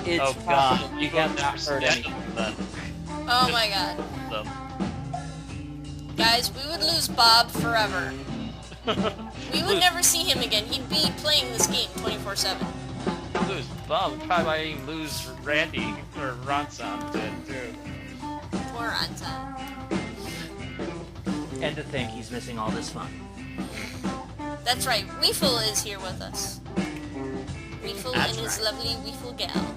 It's Oh possible. god, We have not heard anything. Oh my god. Guys, we would lose Bob forever. We would never see him again. He'd be playing this game 24/7. Lose Bob, probably might even lose Randy or Ronson too. Poor Anton. And to think he's missing all this fun. That's right, Weefle is here with us. Weefle That's and his right. lovely Weefle gal.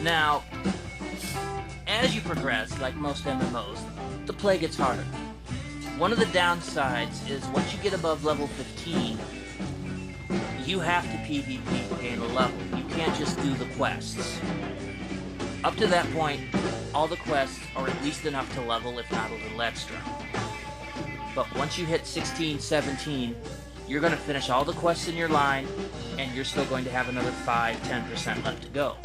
Now, as you progress, like most MMOs, the play gets harder. One of the downsides is once you get above level 15, you have to PvP to gain a level. You can't just do the quests. Up to that point, all the quests are at least enough to level, if not a little extra. But once you hit 16, 17, you're going to finish all the quests in your line, and you're still going to have another 5-10% left to go.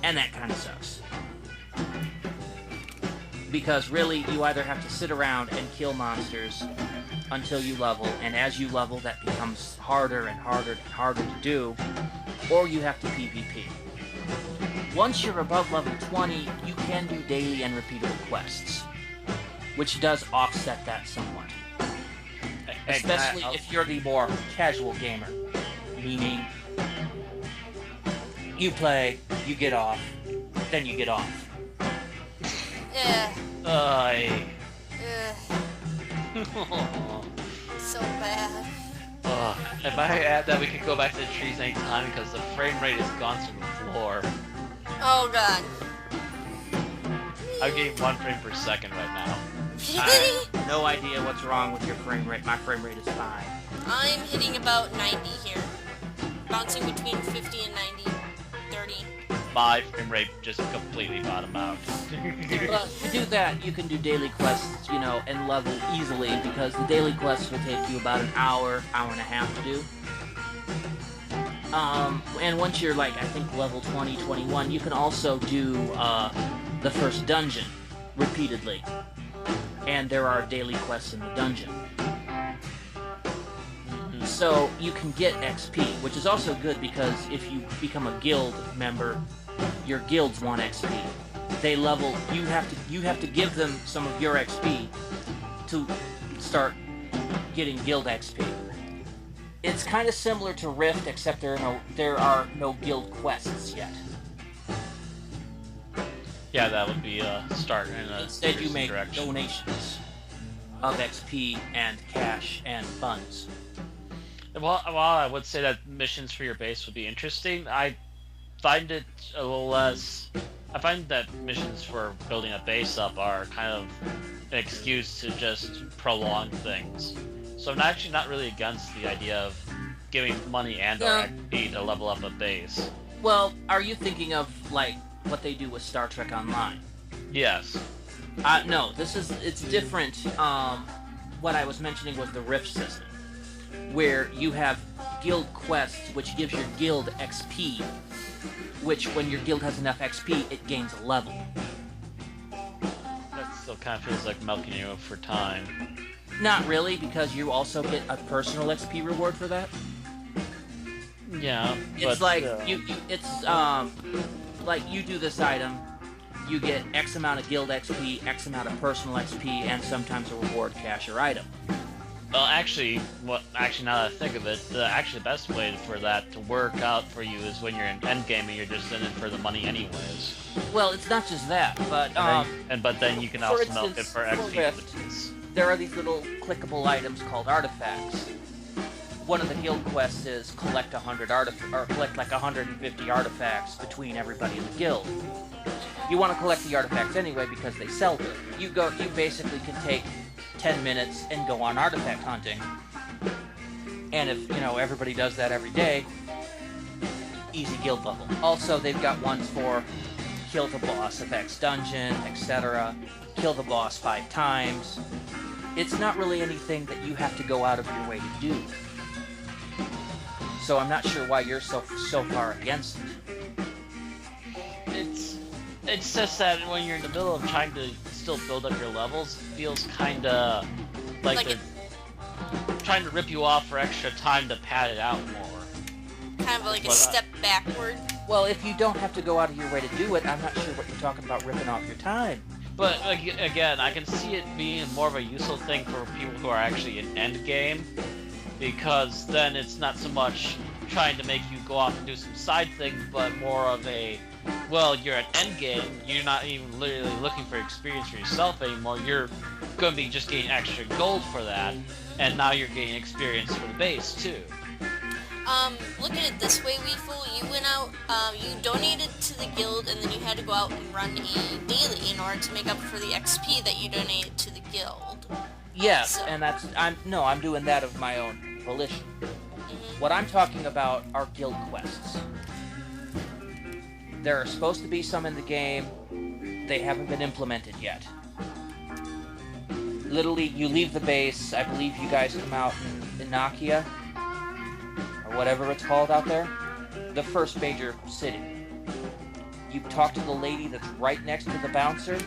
And that kind of sucks. Because really, you either have to sit around and kill monsters until you level, and as you level, that becomes harder and harder and harder to do, or you have to PvP. Once you're above level 20, you can do daily and repeatable quests, which does offset that somewhat. Especially if you're the more casual gamer, meaning you play, you get off, then you get off. Yeah. Ugh. So bad. If I add that, we could go back to the trees anytime because the frame rate has gone through the floor. Oh god. I'm getting 1 frame per second right now. I have no idea what's wrong with your frame rate. My frame rate is fine. I'm hitting about 90 here. Bouncing between 50 and 90. 30. My frame rate just completely bottomed out. Well, to do that, you can do daily quests, you know, and level easily, because the daily quests will take you about an hour, hour and a half to do. And once you're, like, I think level 20, 21, you can also do, the first dungeon repeatedly. And there are daily quests in the dungeon. So you can get XP, which is also good because if you become a guild member, your guilds want XP. They level. You have to give them some of your XP to start getting guild XP. It's kind of similar to Rift, except there are no guild quests yet. Yeah, that would be a start in a Instead, you make direction. donations of XP and cash and funds. While I would say that missions for your base would be interesting, I find it a little less. I find that missions for building a base up are kind of an excuse to just prolong things. So I'm actually not really against the idea of giving money and or XP to level up a base. Well, are you thinking of like what they do with Star Trek Online? Yes. No, it's different. What I was mentioning was the Rift system, where you have guild quests, which gives your guild XP, which when your guild has enough XP, it gains a level. That still kind of feels like milking you for time. Not really, because you also get a personal XP reward for that. Yeah, It's but like it's like you do this item, you get X amount of guild XP, X amount of personal XP, and sometimes a reward cash or item. Well, actually, now that I think of it, the best way for that to work out for you is when you're in endgame and you're just in it for the money anyways. Well, it's not just that, but But then you can for also milk it instance, for XP. Rift, there are these little clickable items called artifacts. One of the guild quests is collect 100 or collect like 150 artifacts between everybody in the guild. You want to collect the artifacts anyway because they sell them. You basically can take 10 minutes and go on artifact hunting. And if, everybody does that every day, easy guild level. Also, they've got ones for kill the boss of X dungeon, etc. Kill the boss 5 times. It's not really anything that you have to go out of your way to do. So I'm not sure why you're so far against it. It's just that when you're in the middle of trying to still build up your levels, it feels kinda like they're trying to rip you off for extra time to pad it out more. Kind of like a step backward. Well, if you don't have to go out of your way to do it, I'm not sure what you're talking about ripping off your time. But again, I can see it being more of a useful thing for people who are actually in endgame, because then it's not so much trying to make you go off and do some side things, but more of a, well, you're at endgame, you're not even literally looking for experience for yourself anymore, you're going to be just getting extra gold for that, and now you're getting experience for the base, too. Look at it this way, Weefle. You went out, you donated to the guild, and then you had to go out and run a daily in order to make up for the XP that you donated to the guild. Yes, So- and I'm doing that of my own volition. Mm-hmm. What I'm talking about are guild quests. There are supposed to be some in the game. They haven't been implemented yet. Literally, you leave the base. I believe you guys come out in Inakia, or whatever it's called out there. The first major city. You talk to the lady that's right next to the bouncer,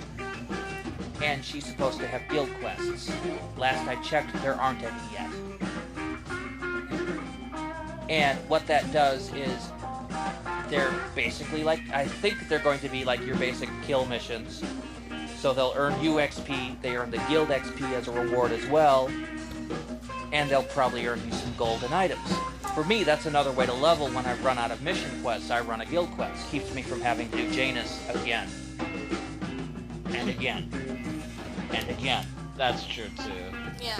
and she's supposed to have guild quests. Last I checked, there aren't any yet. And what that does is, they're basically like, I think they're going to be like your basic kill missions. So they'll earn you XP, they earn the guild XP as a reward as well, and they'll probably earn you some golden items. For me, that's another way to level when I run out of mission quests. I run a guild quest. Keeps me from having to do Janus again. And again. And again. That's true, too. Yeah.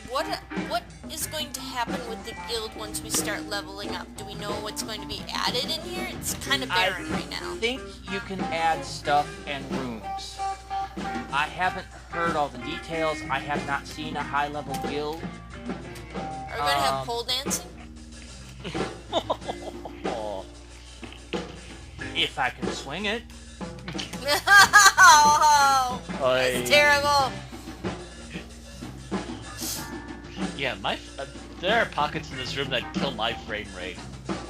What is going to happen with the guild once we start leveling up? Do we know what's going to be added in here? It's kind of barren right now. I think you can add stuff and rooms. I haven't heard all the details. I have not seen a high-level guild. Are we going to have pole dancing? If I can swing it. Oh, that's terrible. Yeah, there are pockets in this room that kill my frame rate.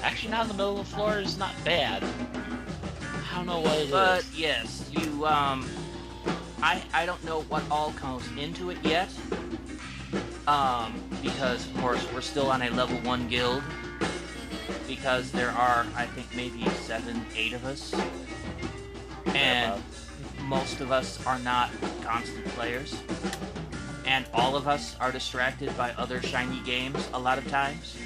Actually, now in the middle of the floor is not bad. I don't know what it is. But yes, you I don't know what all comes into it yet. because, of course, we're still on a level 1 guild. Because there are, I think, maybe 7, 8 of us. And most of us are not constant players. And all of us are distracted by other shiny games a lot of times.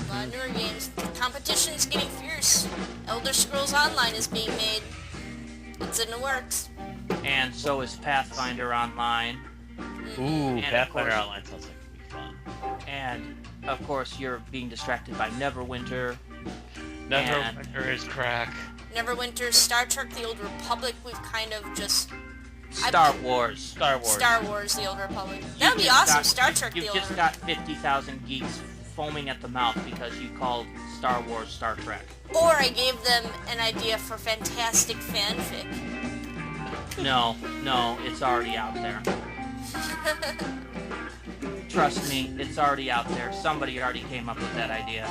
A lot of newer games. The competition's getting fierce. Elder Scrolls Online is being made. It's in the works. And so is Pathfinder Online. Ooh, And Pathfinder of course- Online sounds like it'd be fun. And, of course, you're being distracted by Neverwinter. Neverwinter is crack. Neverwinter, Star Trek The Old Republic, we've kind of just... Star Wars. Star Wars. Star Wars The Old Republic. You That would be just awesome, got- Star Trek The You've Old just Republic. got 50,000 geeks foaming at the mouth because you called Star Wars Star Trek. Or I gave them an idea for fantastic fanfic. No, it's already out there. Trust me, it's already out there. Somebody already came up with that idea.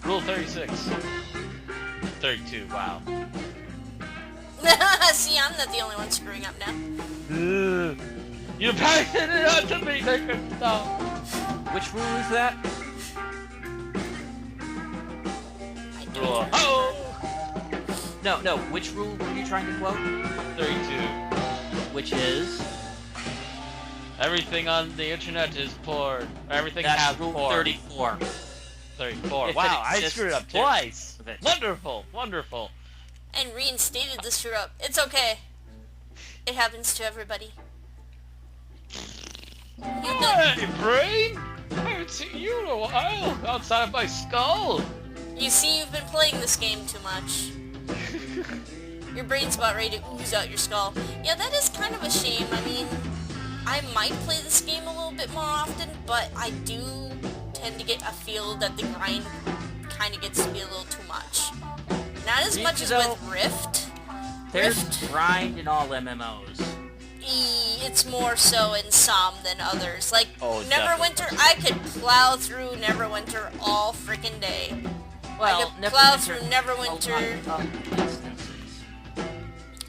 Rule 36. 32, wow. See, I'm not the only one screwing up now. You passed it on to me, no. Which rule is that? I don't Rule. remember. Oh! No, which rule were you trying to quote? 32. Which is... Everything on the internet is porn. Everything has That's rule porn. 34. 34. If Wow, it I exists, screwed up there- twice. of it. Wonderful, wonderful. And reinstated the screw up. It's okay. It happens to everybody. You know, Hey, brain! I haven't seen you in a while outside of my skull. you see, you've been playing this game too much. Your brain's about ready to ooze out your skull. Yeah, that is kind of a shame. I mean, I might play this game a little bit more often, but I do tend to get a feel that the grind kind of gets to be a little too much. Not as much as with Rift. There's Rift, grind in all MMOs. it's more so in some than others. Like, Oh, Neverwinter, I could plow through Neverwinter all frickin' day. Well, I could plow Neverwinter- through a Neverwinter, lot of instances.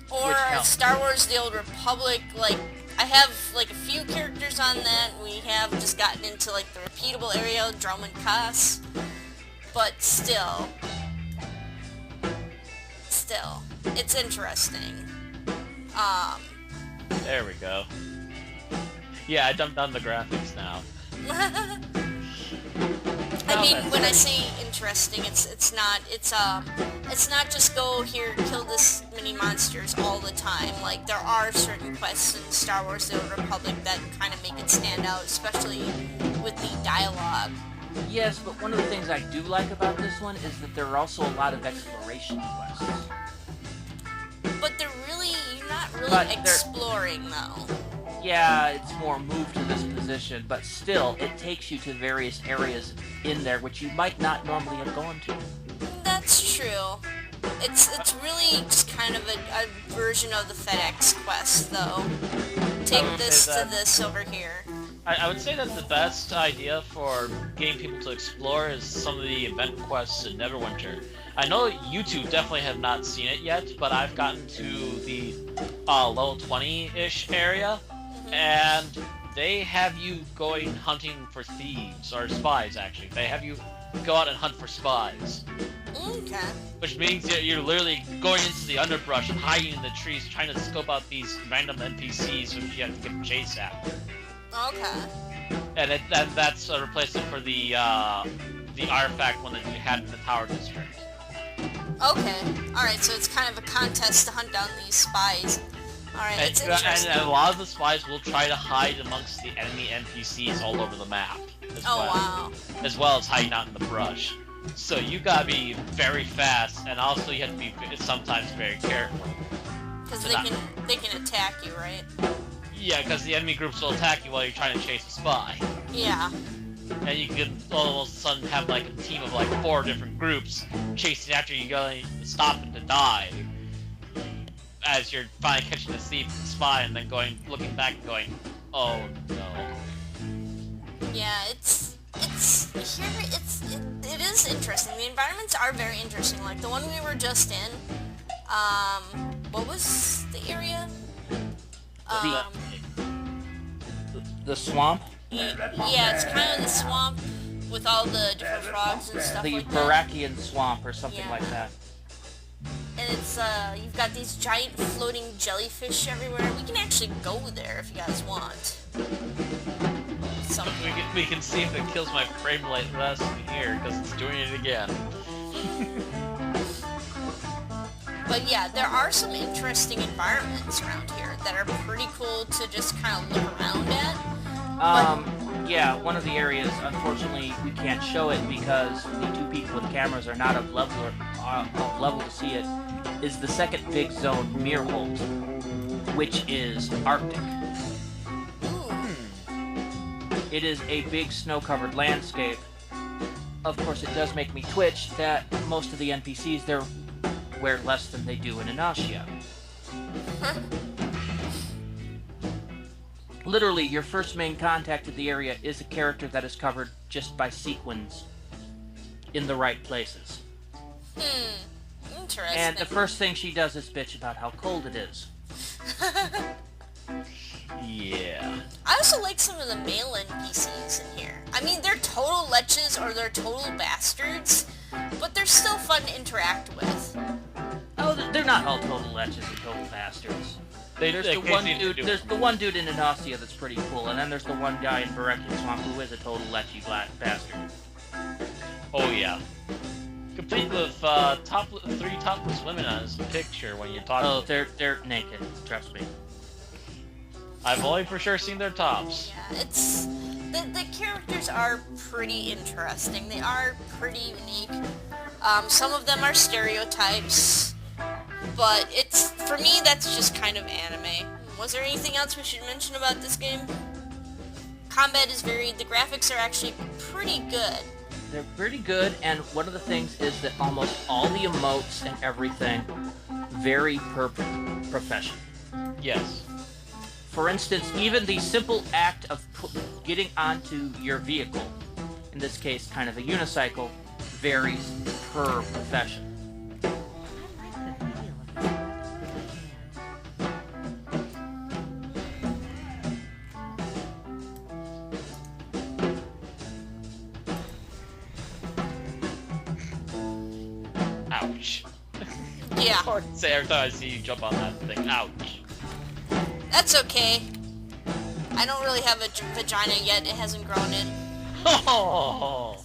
or which helps. Star Wars The Old Republic. Like, I have, like, a few characters on that. We have just gotten into, like, the repeatable area, Drum and Cuss. But still, it's interesting. There we go. Yeah, I dumped down the graphics now. I mean, when I say interesting, it's not just go here, kill this many monsters all the time. Like, there are certain quests in Star Wars The Old Republic that kind of make it stand out, especially with the dialogue. Yes, but one of the things I do like about this one is that there are also a lot of exploration quests. But you're not really But they're- exploring, though. Yeah, it's more move to this position, but still, it takes you to various areas in there which you might not normally have gone to. That's true. It's really just kind of a version of the FedEx quest, though. Take would this say to that- this over here. I would say that the best idea for getting people to explore is some of the event quests in Neverwinter. I know you two definitely have not seen it yet, but I've gotten to the level 20-ish area, and they have you going hunting for thieves, or spies actually. They have you go out and hunt for spies. Okay. Which means you're literally going into the underbrush and hiding in the trees, trying to scope out these random NPCs which you have to give chase at. Okay. And that's a replacement for the artifact one that you had in the Tower District. Okay. Alright, so it's kind of a contest to hunt down these spies. Alright, it's And interesting. a lot of the spies will try to hide amongst the enemy NPCs all over the map. As well as hiding out in the brush. So you gotta be very fast, and also you have to be sometimes very careful. Because to they can attack you, right? Yeah, because the enemy groups will attack you while you're trying to chase a spy. Yeah. And you can all of a sudden have like a team of like 4 different groups chasing after you, going stopping to die. As you're finally catching the spy and then looking back and going, oh no. Yeah, it is interesting. The environments are very interesting. Like the one we were just in. What was the area? The swamp? Yeah, it's kind of the swamp with all the different frogs and stuff The like that. Barakian swamp or something Yeah. like that. And it's, you've got these giant floating jellyfish everywhere. We can actually go there if you guys want. We can see if it kills my frame rate less here, because it's doing it again. But yeah, there are some interesting environments around here that are pretty cool to just kind of look around at. Yeah, one of the areas, unfortunately, we can't show it because the two people with cameras are not of level to see it, is the second big zone, Meerholt, which is Arctic. Ooh. It is a big snow-covered landscape. Of course, it does make me twitch that most of the NPCs there wear less than they do in Inacia. Literally, your first main contact in the area is a character that is covered just by sequins in the right places. Interesting. And the first thing she does is bitch about how cold it is. Yeah. I also like some of the male NPCs in here. I mean, they're total leches or they're total bastards, but they're still fun to interact with. Oh, they're not all total leches and total bastards. There's They the one seem to dude. do- There's the one dude in Inacia that's pretty cool, and then there's the one guy in Barakian Swamp who is a total lechy black bastard. Oh yeah. Complete with three topless women on his picture when you talk. Oh, they're naked. Trust me. I've only for sure seen their tops. Yeah, it's... The characters are pretty interesting. They are pretty unique. Some of them are stereotypes, but it's... For me, that's just kind of anime. Was there anything else we should mention about this game? Combat is very... The graphics are actually pretty good. They're pretty good, and one of the things is that almost all the emotes and everything vary per profession. Yes. For instance, even the simple act of getting onto your vehicle, in this case kind of a unicycle, varies per profession. I like the feel of it. Ouch. Yeah, Hard to say every time I see you jump on that thing. Ouch. that's okay. I don't really have a vagina yet. It hasn't grown in. Oh.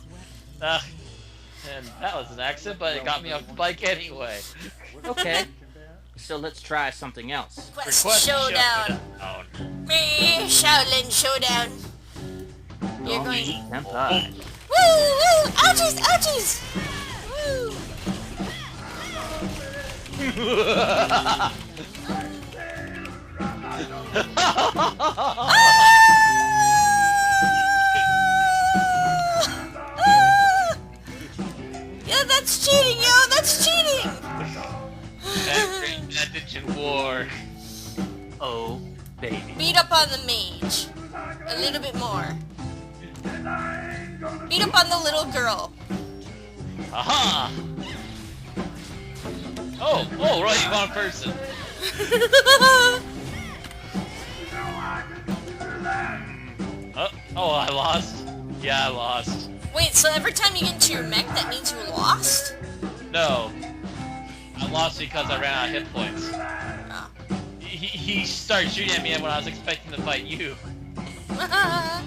And that was an accident, but it got me off the bike anyway. Okay, so let's try something else. Quest Showdown. Me, Shaolin Showdown. You're Don't going... eat senpai. Woo! Woo! Ouchies! Ouchies! Woo! Yeah, that's cheating, yo! That's cheating! Advantage in war. Oh, baby. Beat up on the mage. A little bit more. Beat up on the little girl. Aha! Oh, right, wrong person. Oh, I lost? Yeah, I lost. Wait, so every time you get into your mech, that means you lost? No. I lost because I ran out of hit points. Oh. He started shooting at me when I was expecting to fight you. I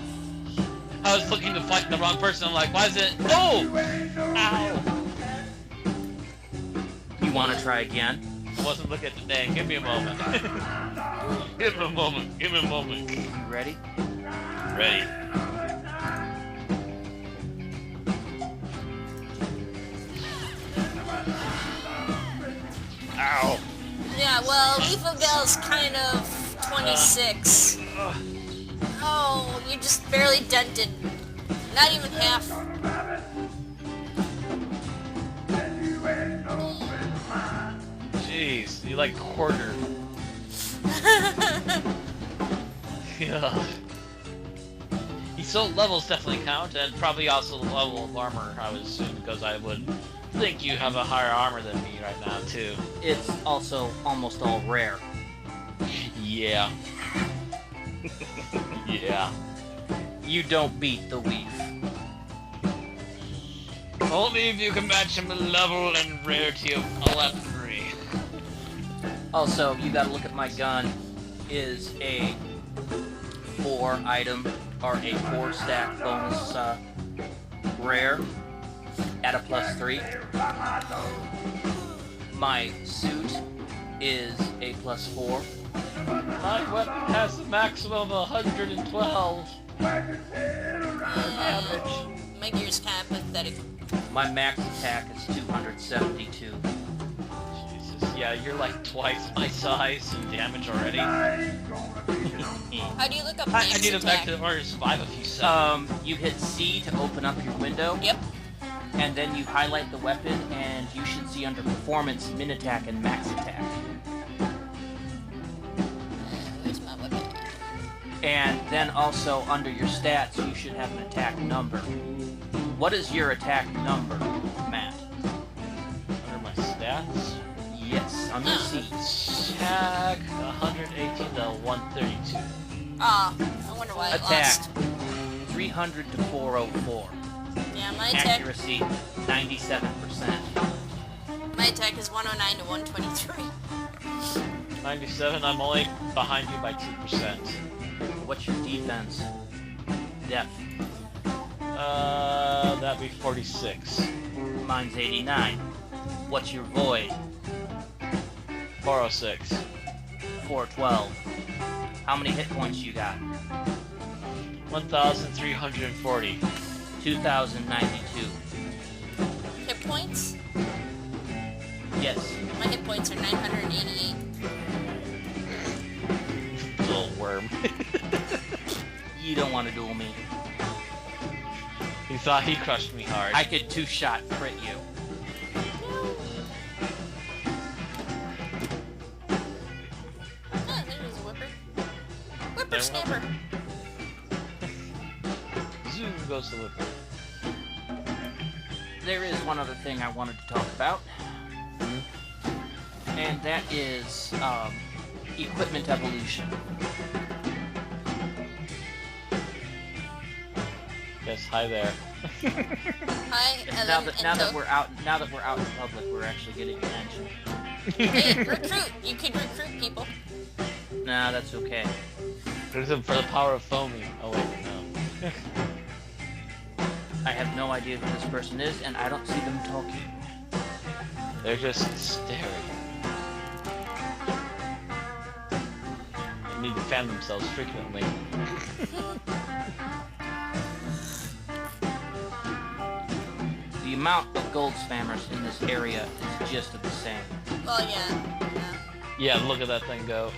was looking to fight the wrong person. I'm like, why is it? Oh! Ow! You want to try again? I wasn't looking at the thing. Give me a moment. Give me a moment. Give me a moment. You ready? Ready. Ow. Yeah, well, Weefleboy's kind of 26. Oh, you're just barely dented. Not even half. Jeez, you like quarter. Yeah. So levels definitely count, and probably also the level of armor, I would assume, because I would think you have a higher armor than me right now, too. It's also almost all rare. Yeah. Yeah. you don't beat the Weef. Only if you can match him in level and rarity of weaponry. Also, you gotta look at my gun. Is a 4 item or a 4 stack bonus rare at a +3. My suit is a +4. My weapon has a maximum of 112 damage. My gear's kind of pathetic. My max attack is 272. Jesus, yeah, you're like twice my size in damage already. How do you look up I max need to back attack? to or survive a few seconds. You hit C to open up your window. Yep. And then you highlight the weapon, and you should see under Performance, Min Attack, and Max Attack. Where's my weapon? And then also under your stats, you should have an attack number. What is your attack number, Matt? Under my stats, Yes, under C. attack 118 to 132. Ah, I wonder why I Attack lost. 300 to 404. Yeah, my attack Accuracy 97%. my attack is 109 to 123. 97, I'm only behind you by 2%. What's your defense? Depth. That'd be 46. Mine's 89. What's your void? 406. 412. How many hit points you got? 1,340. 2,092. Hit points? Yes. My hit points are 988. Little worm. You don't want to duel me. He thought he crushed me hard. I could 2-shot crit you. Ah, there's a whipper. Whipper There, snapper. Zoom goes the whipper. There is one other thing I wanted to talk about. And that is equipment evolution. Yes, hi there. Hi, Now Ellen that we're out in public, we're actually getting attention. Hey, recruit. You could recruit people. Nah, that's okay. There's him for the power of foaming. Oh wait, no. I have no idea who this person is, and I don't see them talking. They're just staring. They need to fan themselves frequently. The amount of gold spammers in this area is just the same. Well, yeah. Yeah, look at that thing go.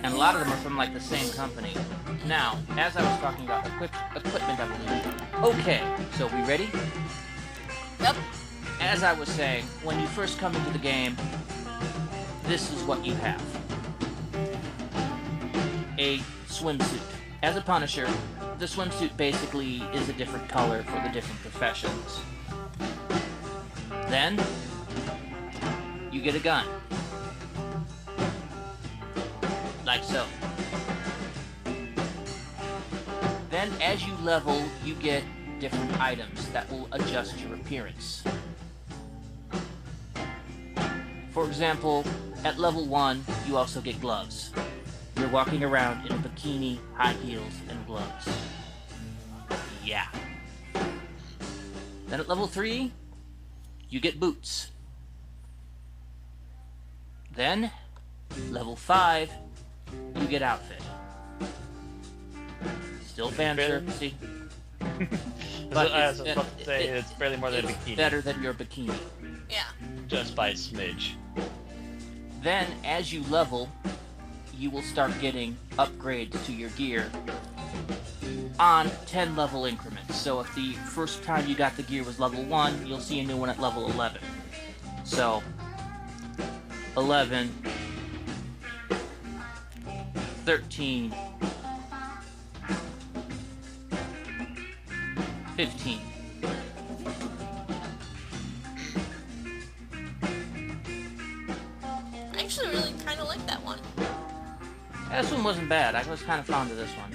And a lot of them are from like the same company. Now, as I was talking about equipment evolution. Okay, so we ready? Yep. As I was saying, when you first come into the game, this is what you have. A swimsuit. As a Punisher, the swimsuit basically is a different color for the different professions. Then, you get a gun. Like so. Then, as you level, you get different items that will adjust your appearance. For example, at level 1, you also get gloves. You're walking around in a bikini, high heels, and gloves. Yeah. Then at level 3, you get boots. Then, level 5, you get outfit. Still fan servicey. But I was about to say, it's barely more than a it's bikini. better than your bikini. Yeah. Just by a smidge. Then, as you level, you will start getting upgrades to your gear on 10 level increments. So if the first time you got the gear was level 1, you'll see a new one at level 11. So, 11, 13, 15. I actually really kind of like that one. This one wasn't bad. I was kind of fond of this one.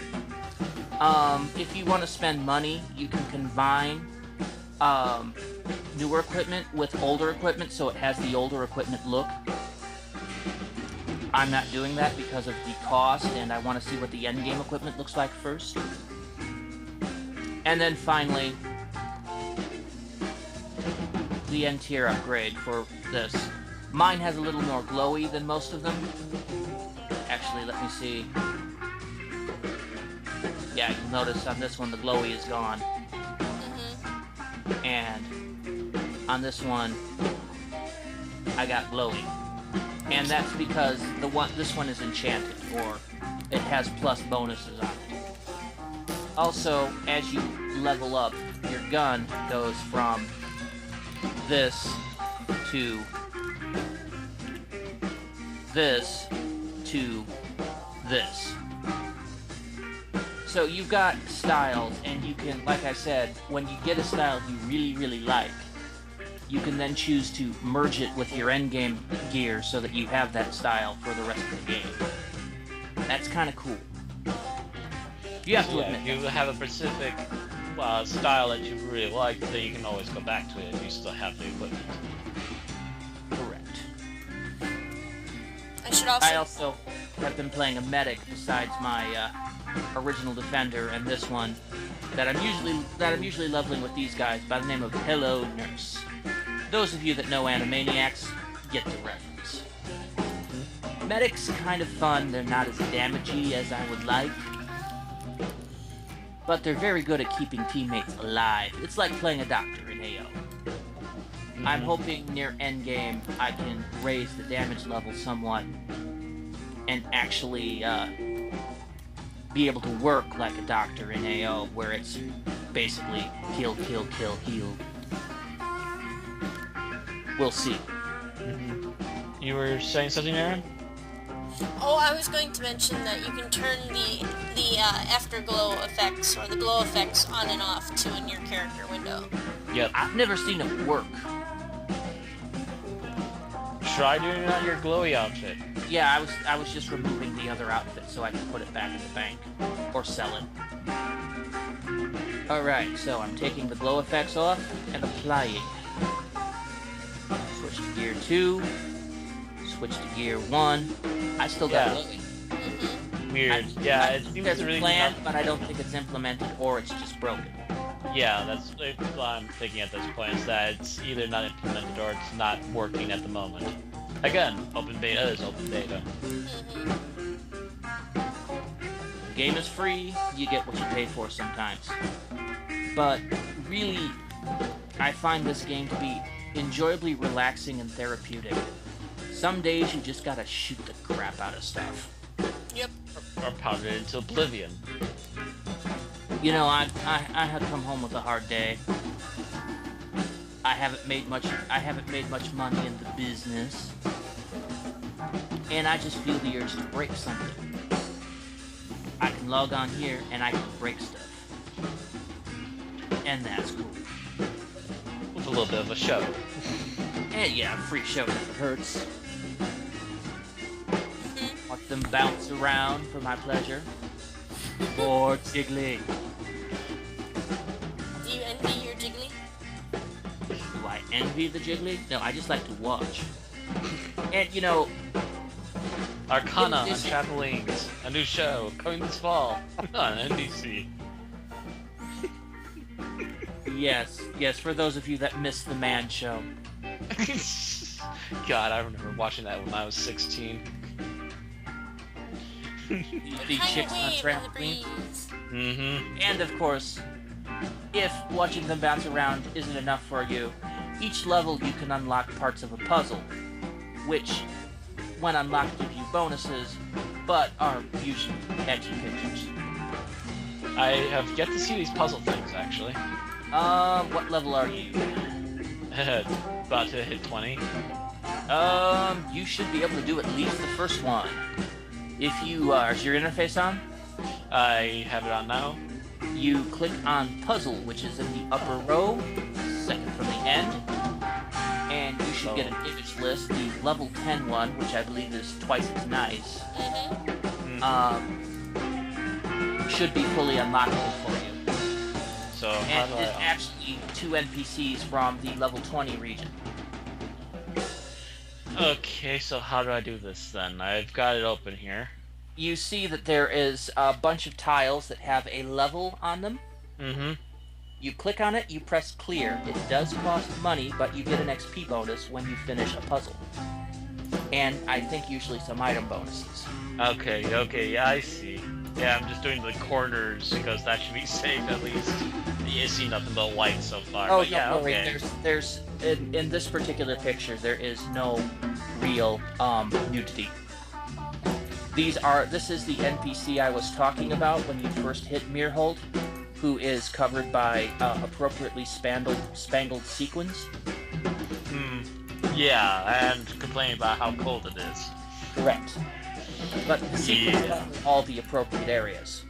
If you want to spend money, you can combine newer equipment with older equipment, so it has the older equipment look. I'm not doing that because of the cost, and I want to see what the endgame equipment looks like first. And then finally, the end tier upgrade for this. Mine has a little more glowy than most of them. Actually, let me see. Yeah, you'll notice on this one the glowy is gone. And on this one, I got glowy. And that's because this one is enchanted, or it has plus bonuses on it. Also, as you level up, your gun goes from this to this to this. So you've got styles, and you can, like I said, when you get a style you really, really like, you can then choose to merge it with your endgame gear so that you have that style for the rest of the game. That's kind of cool. You have to admit. If you have a specific style that you really like, then you can always go back to it if you still have the equipment. Correct. I also have been playing a medic besides my original defender, and this one that I'm usually leveling with these guys by the name of Hello Nurse. Those of you that know Animaniacs get the reference. Medic's kind of fun. They're not as damagey as I would like, but they're very good at keeping teammates alive. It's like playing a doctor in AO. I'm hoping near endgame I can raise the damage level somewhat and actually be able to work like a doctor in AO, where it's basically kill, kill, kill, heal. We'll see. You were saying something, Aaron? Oh, I was going to mention that you can turn the afterglow effects, or the glow effects, on and off too in your character window. Yep. I've never seen it work. Try doing it on your glowy outfit. Yeah, I was just removing the other outfit so I could put it back in the bank. Or sell it. Alright, so I'm taking the glow effects off and applying. Switch to gear 2. Switch to gear 1. I still got glowing. Weird. I It think seems it's really planned, but I don't think it's implemented, or it's just broken. Yeah, that's what I'm thinking at this point, is that it's either not implemented or it's not working at the moment. Again, open beta is open beta. The game is free, you get what you pay for sometimes. But really, I find this game to be enjoyably relaxing and therapeutic. Some days you just gotta shoot the crap out of stuff. Yep. Or pound it into oblivion. You know, I have come home with a hard day. I haven't made much money in the business. And I just feel the urge to break something. I can log on here and I can break stuff. And that's cool. With a little bit of a show. And yeah, free show never hurts. Watch them bounce around for my pleasure. Or jiggly. Do you envy your Jiggly? Do I envy the jiggly? No, I just like to watch. And you know, Arcana on Trampolines, a new show coming this fall on NBC. yes, for those of you that missed the Man Show. God, I remember watching that when I was 16. The chicks on trampoline. And of course, if watching them bounce around isn't enough for you, each level you can unlock parts of a puzzle, which, when unlocked, give you bonuses, but are usually edgy pictures. I have yet to see these puzzle things, actually. What level are you? About to hit 20. You should be able to do at least the first one. If you, is your interface on? I have it on now. You click on puzzle, which is in the upper row, second from the end, and you should get an image list, the level 10 one, which I believe is twice as nice. should be fully unlockable for you. So how And do it's I? actually 2 NPCs from the level 20 region. Okay, so how do I do this then? I've got it open here. You see that there is a bunch of tiles that have a level on them. Mm-hmm. You click on it, you press clear. It does cost money, but you get an XP bonus when you finish a puzzle. And I think usually some item bonuses. Okay, yeah, I see. Yeah, I'm just doing the corners because that should be safe at least. You see nothing but white so far. Oh, but yeah, don't worry. okay. There's in this particular picture, there is no real nudity. This is the NPC I was talking about when you first hit Mirhold, who is covered by appropriately spangled sequins. Yeah, and complaining about how cold it is. Correct. But the sequins Yeah. cover all the appropriate areas.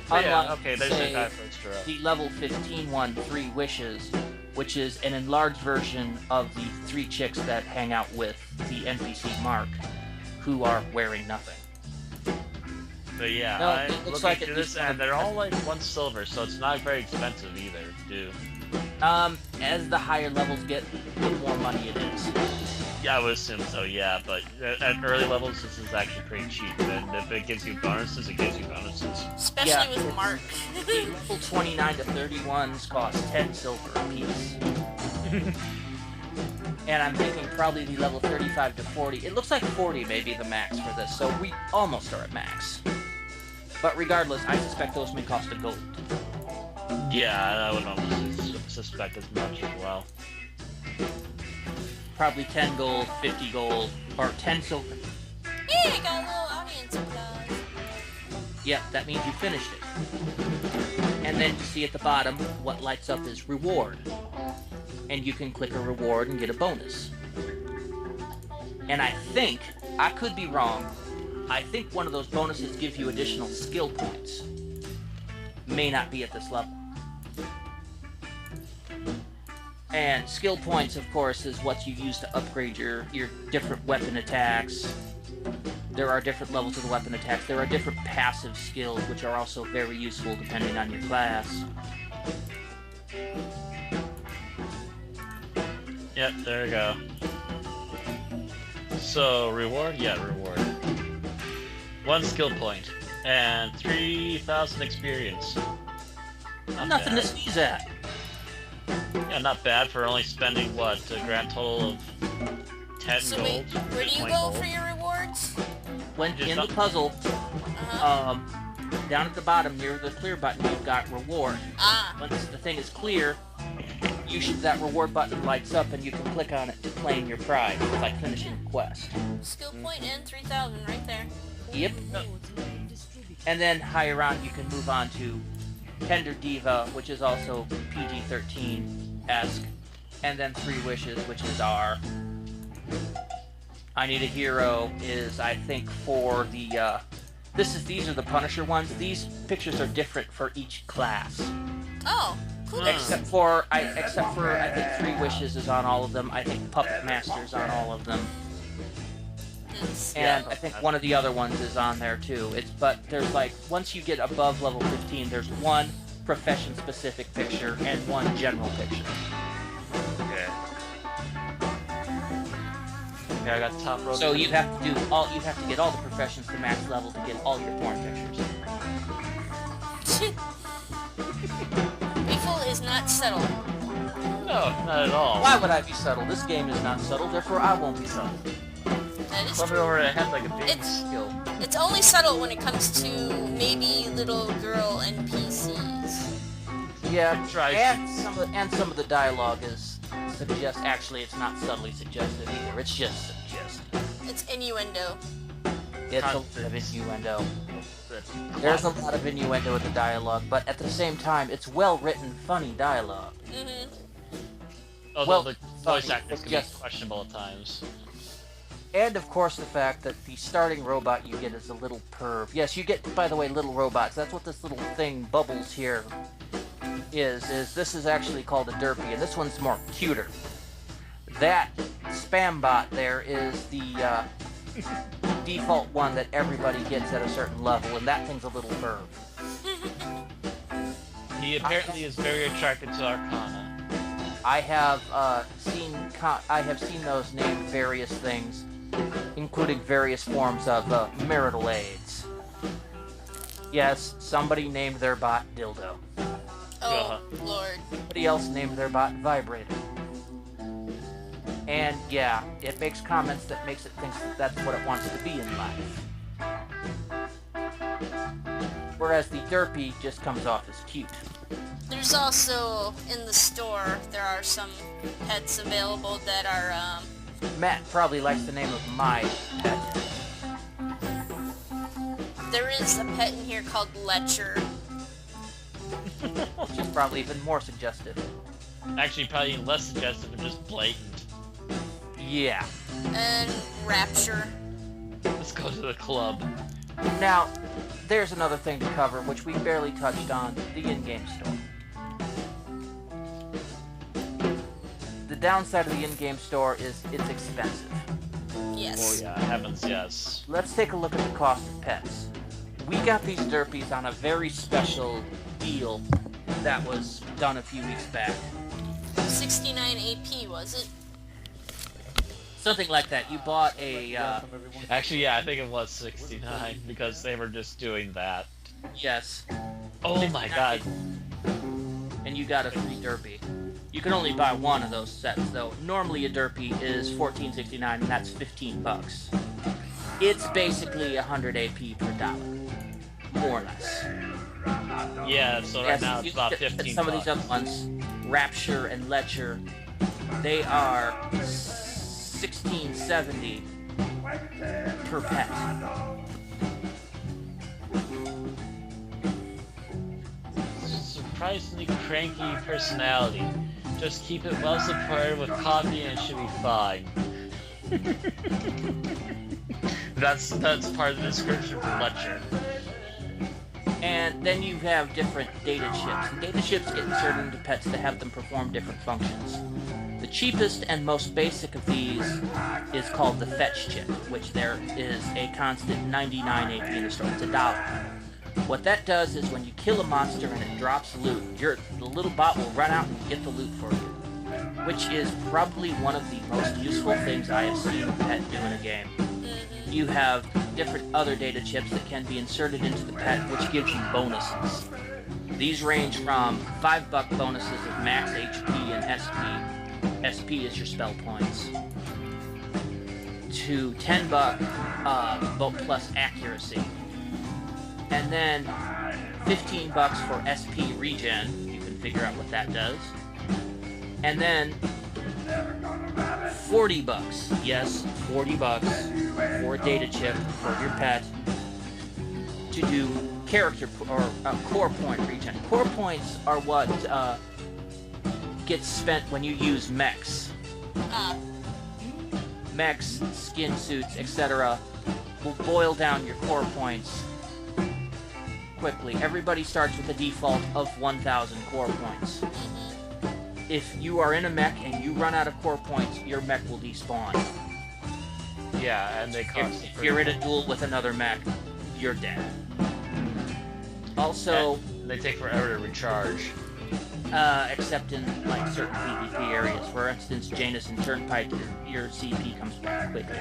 But yeah, Unlike, okay, there's say, a guy first row. the level 15 one, 3 Wishes, which is an enlarged version of the 3 chicks that hang out with the NPC Mark, who are wearing nothing. But yeah, No, I'm it looks looking like through at this, least one and of they're them all like 1 silver, so it's not very expensive either, too. As the higher levels get, the more money it is. Yeah, I would assume so, yeah, but at early levels, this is actually pretty cheap, and if it gives you bonuses, it gives you bonuses. Especially Yeah. with Mark. The level 29 to 31s cost 10 silver apiece. And I'm thinking probably the level 35 to 40. It looks like 40 may be the max for this, so we almost are at max. But regardless, I suspect those may cost a gold. Yeah, I would almost suspect as much as well. Probably 10 gold, 50 gold, or 10 silver. Hey, got a little audience applause. Yep, that means you finished it. And then you see at the bottom, what lights up is reward. And you can click a reward and get a bonus. And I think, I could be wrong, I think one of those bonuses gives you additional skill points. May not be at this level. And skill points, of course, is what you use to upgrade your different weapon attacks. There are different levels of the weapon attacks. There are different passive skills, which are also very useful depending on your class. Yep, there we go. So, reward? Yeah, reward. 1 skill point, and 3,000 experience. Not Nothing bad. to sneeze at. Yeah, not bad for only spending, what, a grand total of 10 So gold? wait, where do you 20 go gold? for your rewards? When Just in the not- puzzle, Uh-huh. down at the bottom near the clear button, you've got reward. Ah, Once the thing is clear, that reward button lights up and you can click on it to claim your prize. It's like finishing a quest. skill point and 3,000 right there. Yep. And then higher on, you can move on to Tender Diva, which is also PG-13-esque. And then 3 Wishes, which is R. I Need a Hero is, I think, for the, these are the Punisher ones. These pictures are different for each class. Oh, cool. Except for I think 3 Wishes is on all of them. I think Puppet Master's on all of them. Yes. And I think one of the other ones is on there too. But there's like, once you get above level 15, there's 1 profession specific picture and 1 general picture. Okay. Okay, I got the top row. So you have to get all the professions to max level to get all your porn pictures. Weefle is not subtle. No, not at all. Why would I be subtle? This game is not subtle, therefore I won't be subtle. That is Club it true. over the head like a big It's- skill. It's only subtle when it comes to maybe little girl NPCs. Yeah, Try and some of the dialogue is actually it's not subtly suggestive either. It's just suggestive. It's innuendo. It's a lot of innuendo. There's a lot of innuendo in the dialogue, but at the same time, it's well-written, funny dialogue. Mm-hmm. Although well, the voice funny, actors can yes. be questionable at times. And, of course, the fact that the starting robot you get is a little perv. Yes, you get, by the way, little robots. That's what this little thing, Bubbles, here is this is actually called a derpy, and this one's more cuter. That spam bot there is the default one that everybody gets at a certain level, and that thing's a little burb. He apparently is very attracted to Arcana. I have seen those named various things, including various forms of marital aids. Yes, somebody named their bot Dildo. Oh, Lord. Somebody else named their bot Vibrator. And yeah, it makes comments that makes it think that that's what it wants to be in life. Whereas the Derpy just comes off as cute. There's also, in the store, there are some pets available that are, Matt probably likes the name of my pet. there is a pet in here called Lecher. Which is probably even more suggestive. Actually, probably less suggestive and just blatant. Yeah. And Rapture. Let's go to the club. Now, there's another thing to cover, which we barely touched on, the in-game store. The downside of the in-game store is it's expensive. Yes. Oh yeah, heavens yes. Let's take a look at the cost of pets. We got these Derpies on a very special deal that was done a few weeks back. 69 AP, was it? Something like that. You bought a, Actually, yeah, I think it was 69 because they were just doing that. yes. Oh my god. And you got a free Derpy. You can only buy one of those sets, though. Normally a Derpy is $14.69, and that's $15. It's basically 100 AP per dollar. More or less. Yeah, so right Yes, now you it's about look at 15 some of bucks. these other ones, Rapture and Lecher, they are $16.70 per pet. Surprisingly cranky personality. Just keep it well supported with coffee and it should be fine. That's part of the description for Lecture. And then you have different data chips. And data chips get inserted into pets to have them perform different functions. The cheapest and most basic of these is called the fetch chip, which there is a constant 99 AP in the store. It's $1. What that does is when you kill a monster and it drops loot, the little bot will run out and get the loot for you. Which is probably one of the most useful things I have seen a pet do in a game. You have different other data chips that can be inserted into the pet, which gives you bonuses. These range from $5 bonuses of max HP and SP. SP is your spell points. To $10 plus accuracy. And then $15 for SP regen. You can figure out what that does. And then $40. Yes, $40 for a data chip for your pet to do character or core point regen. Core points are what gets spent when you use mechs. Mechs, skin suits, etc. will boil down your core points quickly. Everybody starts with a default of 1,000 core points. If you are in a mech and you run out of core points, your mech will despawn. Yeah, and they cost If you're in a duel with another mech, you're dead. Also, and they take forever to recharge. except in like certain PvP areas. For instance, Janus and Turnpike, your CP comes back quickly.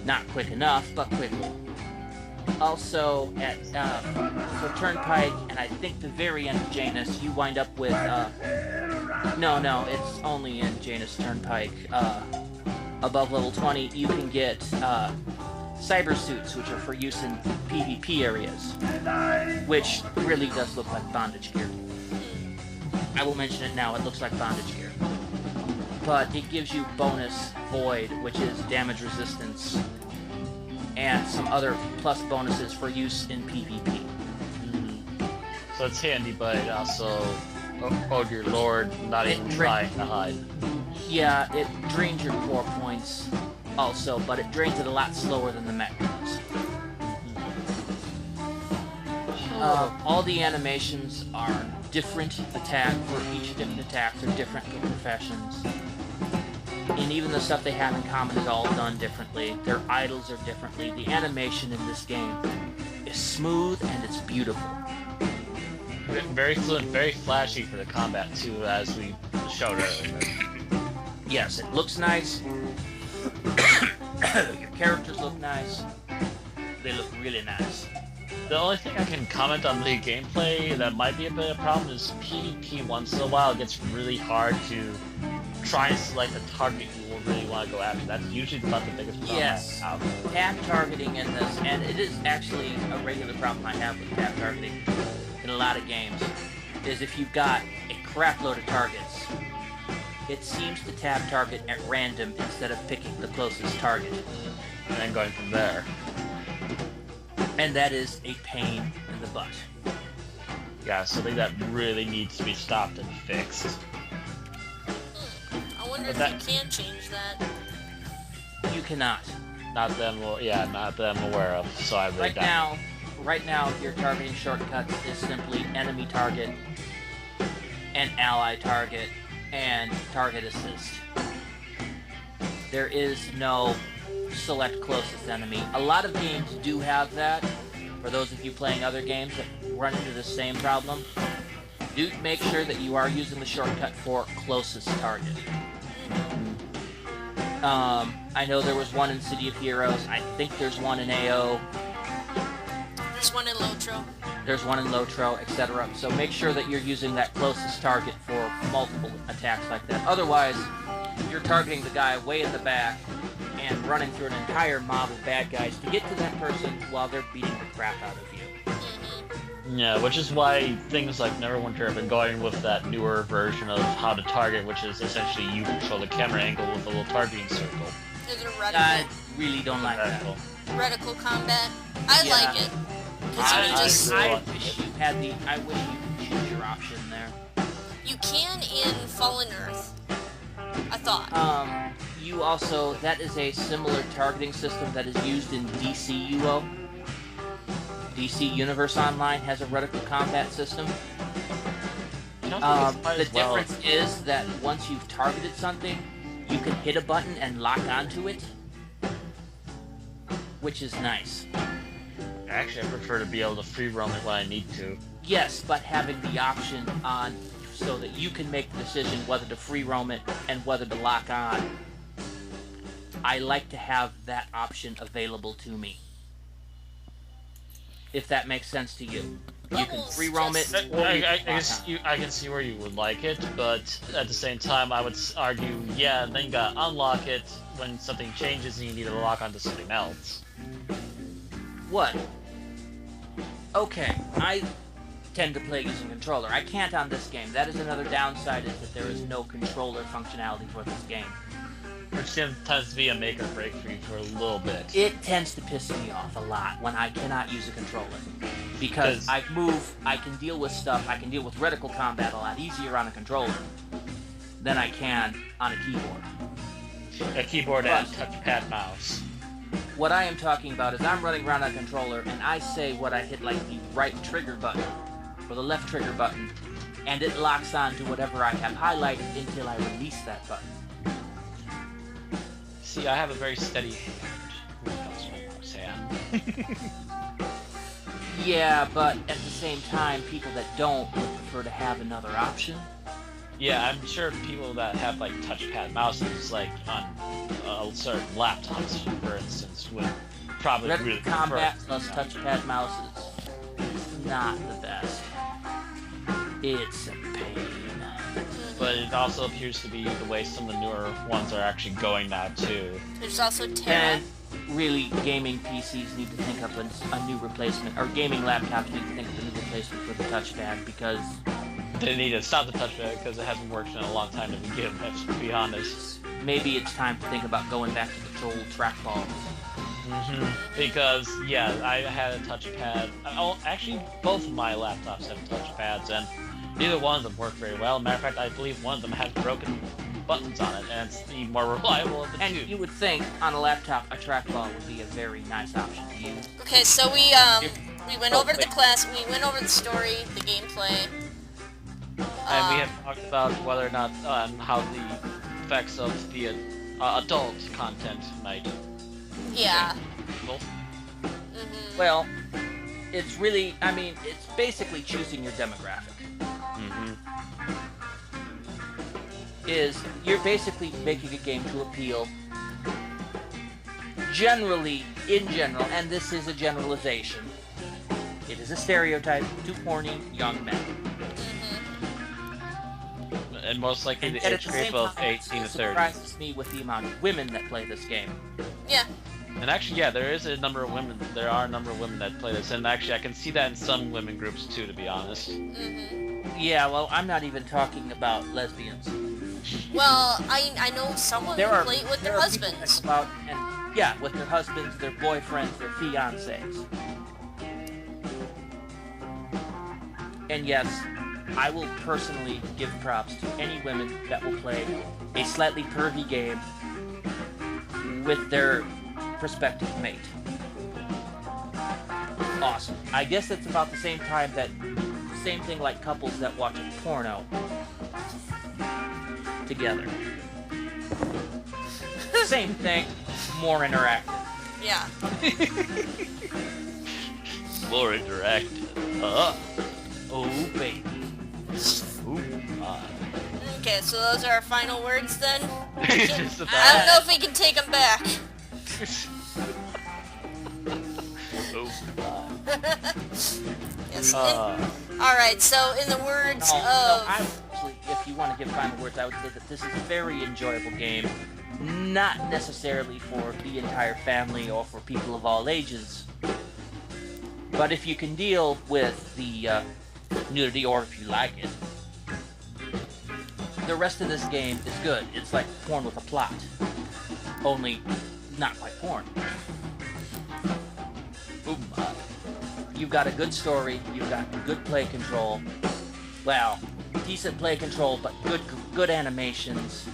Not quick enough, but quickly. Also, at for Turnpike, and I think the very end of Janus, you wind up with no, it's only in Janus Turnpike. Above level 20, you can get cyber suits, which are for use in PvP areas, which really does look like bondage gear. I will mention it now, it looks like bondage gear. But it gives you bonus Void, which is damage resistance, and some other plus bonuses for use in PvP. So it's handy, but it also, oh dear lord, not even trying to hide. Yeah, it drains your core points also, but it drains it a lot slower than the mech does. All the animations are different attack for each different attack. They're different for professions. And even the stuff they have in common is all done differently. Their idols are differently. The animation in this game is smooth and it's beautiful. Very fluent, very flashy for the combat too, as we showed earlier. Yes, it looks nice. Your characters look nice. They look really nice. The only thing I can comment on the gameplay that might be a bit of a problem is PvP once in a while gets really hard to try and select a target you will really want to go after. That's usually about the biggest problem Yes, I have. tab targeting in this, and it is actually a regular problem I have with tab targeting in a lot of games, is if you've got a crap load of targets, it seems to tab target at random instead of picking the closest target. And then going from there. And that is a pain in the butt. Yeah, something that really needs to be stopped and fixed. I wonder if That- you can change that. You cannot. Not that I'm aware of, so I really don't. Right now, your targeting shortcuts is simply enemy target, and ally target, and target assist. There is no select closest enemy. A lot of games do have that. For those of you playing other games that run into the same problem, do make sure that you are using the shortcut for closest target. I know there was one in City of Heroes. I think there's one in AO. There's one in Lotro. There's one in Lotro, etc. So make sure that you're using that closest target for multiple attacks like that. Otherwise, you're targeting the guy way in the back and running through an entire mob of bad guys to get to that person while they're beating the crap out of you. Yeah, which is why things like Neverwinter have been going with that newer version of how to target, which is essentially you control the camera angle with a little targeting circle. Is it I reticle? really don't like that. Reticle combat? I Yeah. like it. Because you can just... I wish you had the. I wish you could choose your option there. You can in Fallen Earth. I thought. You also, that is a similar targeting system that is used in DCUO. DC Universe Online has a reticle combat system. I don't think it's quite The as well. difference is that once you've targeted something, you can hit a button and lock onto it, which is nice. Actually, I prefer to be able to free roam it when I need to. Yes, but having the option on so that you can make the decision whether to free roam it and whether to lock on. I like to have that option available to me. If that makes sense to you. You can Bubbles free roam it just- or you can lock on. I can see where you would like it, but at the same time, I would argue, yeah, then you gotta unlock it when something changes and you need to lock onto something else. What? Okay, I tend to play using controller. I can't on this game. That is another downside, is that there is no controller functionality for this game. Which tends to be a make or break for you for a little bit. It tends to piss me off a lot when I cannot use a controller. Because I can deal with stuff, I can deal with reticle combat a lot easier on a controller than I can on a keyboard. A keyboard and touchpad mouse. What I am talking about is I'm running around on a controller and I say what I hit like the right trigger button or the left trigger button, and it locks on to whatever I have highlighted until I release that button. See, I have a very steady hand. When it comes to my mouse hand. Yeah, but at the same time, people that don't would prefer to have another option. Yeah, I'm sure people that have like touchpad mouses, like on certain laptops, for instance, would probably really Reticle prefer. combat plus touchpad mouses is not the best. It's a pain. But it also appears to be the way some of the newer ones are actually going now too. There's also Terra. And really, gaming PCs need to think up a new replacement, or gaming laptops need to think of a new replacement for the touchpad, because They need to stop the touchpad because it hasn't worked in a long time to begin with, to be honest. maybe it's time to think about going back to the old trackball. Because, yeah, I had a touchpad. Oh, actually, both of my laptops have touchpads, and neither one of them work very well. Matter of fact, I believe one of them has broken buttons on it, and it's the more reliable of the And two. you would think, on a laptop, a trackball would be a very nice option to use. Okay, so we went over the class, we went over the story, the gameplay. And we have talked about whether or not, how the effects of the adult content might. Yeah. Well, Well, it's really, I mean, it's basically choosing your demographic. Is you're basically making a game to appeal generally, in general, and this is a generalization, it is a stereotype to horny young men. and most likely And the yet at age the group same of time, 18 it to 30. surprises me with the amount of women that play this game. Yeah. And actually, yeah, there is a number of women. There are a number of women that play this, and actually, I can see that in some women groups too, to be honest. Yeah, well, I'm not even talking about lesbians. Well, I know some women play it with their husbands. People that come out and, yeah, with their husbands, their boyfriends, their fiancés. And yes, I will personally give props to any women that will play a slightly pervy game with their prospective mate. Awesome. I guess it's about the same time that, same thing like couples that watch a porno together. Same thing, more interactive. Yeah. More interactive. Oh, baby. Ooh, Okay, so those are our final words then? Just about. I don't know if we can take them back. Yes. Alright, so in the words No, of... I would actually, if you want to give final words, I would say that this is a very enjoyable game. Not necessarily for the entire family or for people of all ages. But if you can deal with the nudity, or if you like it, the rest of this game is good. It's like porn with a plot. Only not quite porn. You've got a good story, you've got good play control. Well, decent play control, but good animations,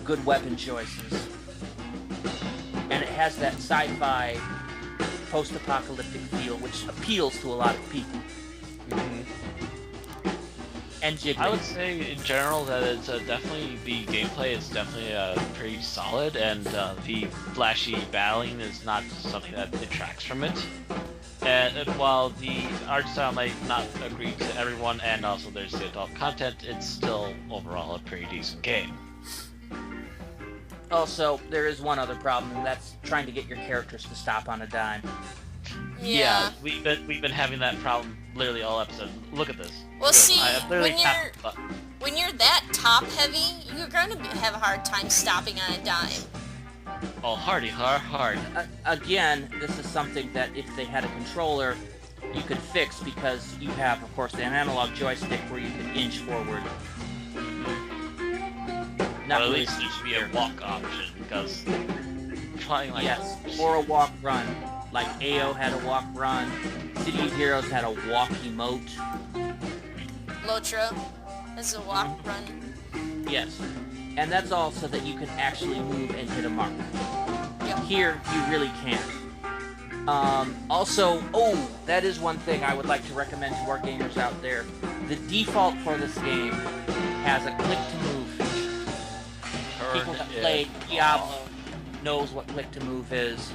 good weapon choices. And it has that sci-fi post-apocalyptic feel, which appeals to a lot of people. And jiggly. I would say in general that it's definitely, the gameplay is definitely pretty solid, and the flashy battling is not something that detracts from it. And while the art style might not agree to everyone, and also there's the adult content, it's still overall a pretty decent game. Also, there is one other problem, and that's trying to get your characters to stop on a dime. Yeah. We've been having that problem literally all episode. Look at this. Well, see, I have literally when tapped the button. when you're that top-heavy, you're going to have a hard time stopping on a dime. Oh, hard. Again, this is something that if they had a controller, you could fix, because you have, of course, an analog joystick where you can inch forward. Not But at really least there should be a walk option, because trying like yes, or a walk run. Like AO had a walk run, City of Heroes had a walk emote. Lotra is a walk run. Yes, and that's all so that you can actually move and hit a mark. Yep. Here, you really can't. Also, that is one thing I would like to recommend to our gamers out there. The default for this game has a click-to-move feature. People that play Diablo knows what click-to-move is.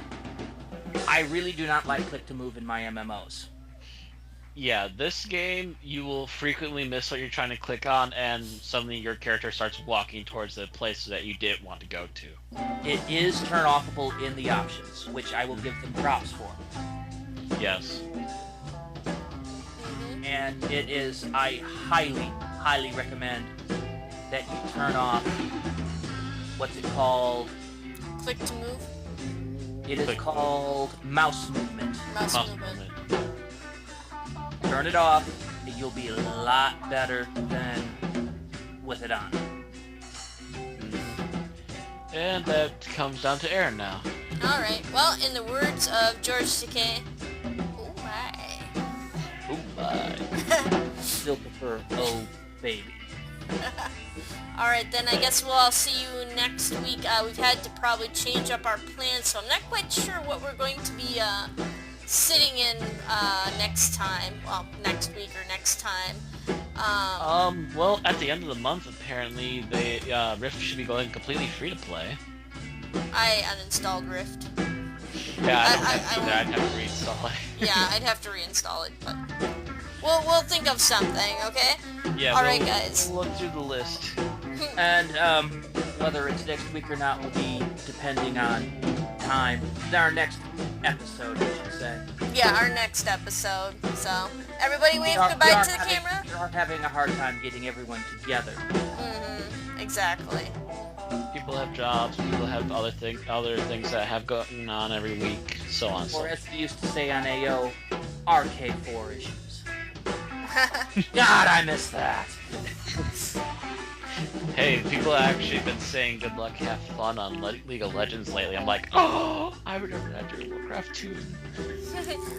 I really do not like click-to-move in my MMOs. Yeah, this game, you will frequently miss what you're trying to click on, and suddenly your character starts walking towards the place that you didn't want to go to. It is turn-offable in the options, which I will give them props for. Yes. And it is, I highly recommend that you turn off, what's it called? Click to move. It is called mouse movement. Mouse movement. Turn it off, and you'll be a lot better than with it on. And that comes down to Aaron now. Alright, well, in the words of George Takei, oh my. Still prefer oh baby. Alright, then I guess we'll all see you next week. We've had to probably change up our plans, so I'm not quite sure what we're going to be sitting in next time, well, next week or next time. Well, at the end of the month, apparently, Rift should be going completely free to play. I uninstalled Rift. Yeah, I don't have to either. I'd have to reinstall it. Yeah, I'd have to reinstall it, but we'll think of something, okay? Yeah. All right, guys. We'll look through the list. And whether it's next week or not will be depending on time. Our next episode, I should say. Yeah, our next episode. So, everybody wave goodbye to the camera. We are having a hard time getting everyone together. Mm-hmm. Exactly. People have jobs. People have other things that have going on every week. So on. Or as we used to say on AO, RK4 issues. God, I miss that. Hey, people have actually been saying good luck, have fun on League of Legends lately. I'm like, oh, I remember that during Warcraft 2.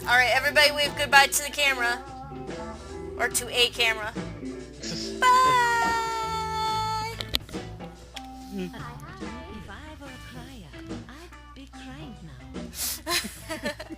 Alright, everybody wave goodbye to the camera. Or to a camera. Bye! If I were a crier, I'd be crying now.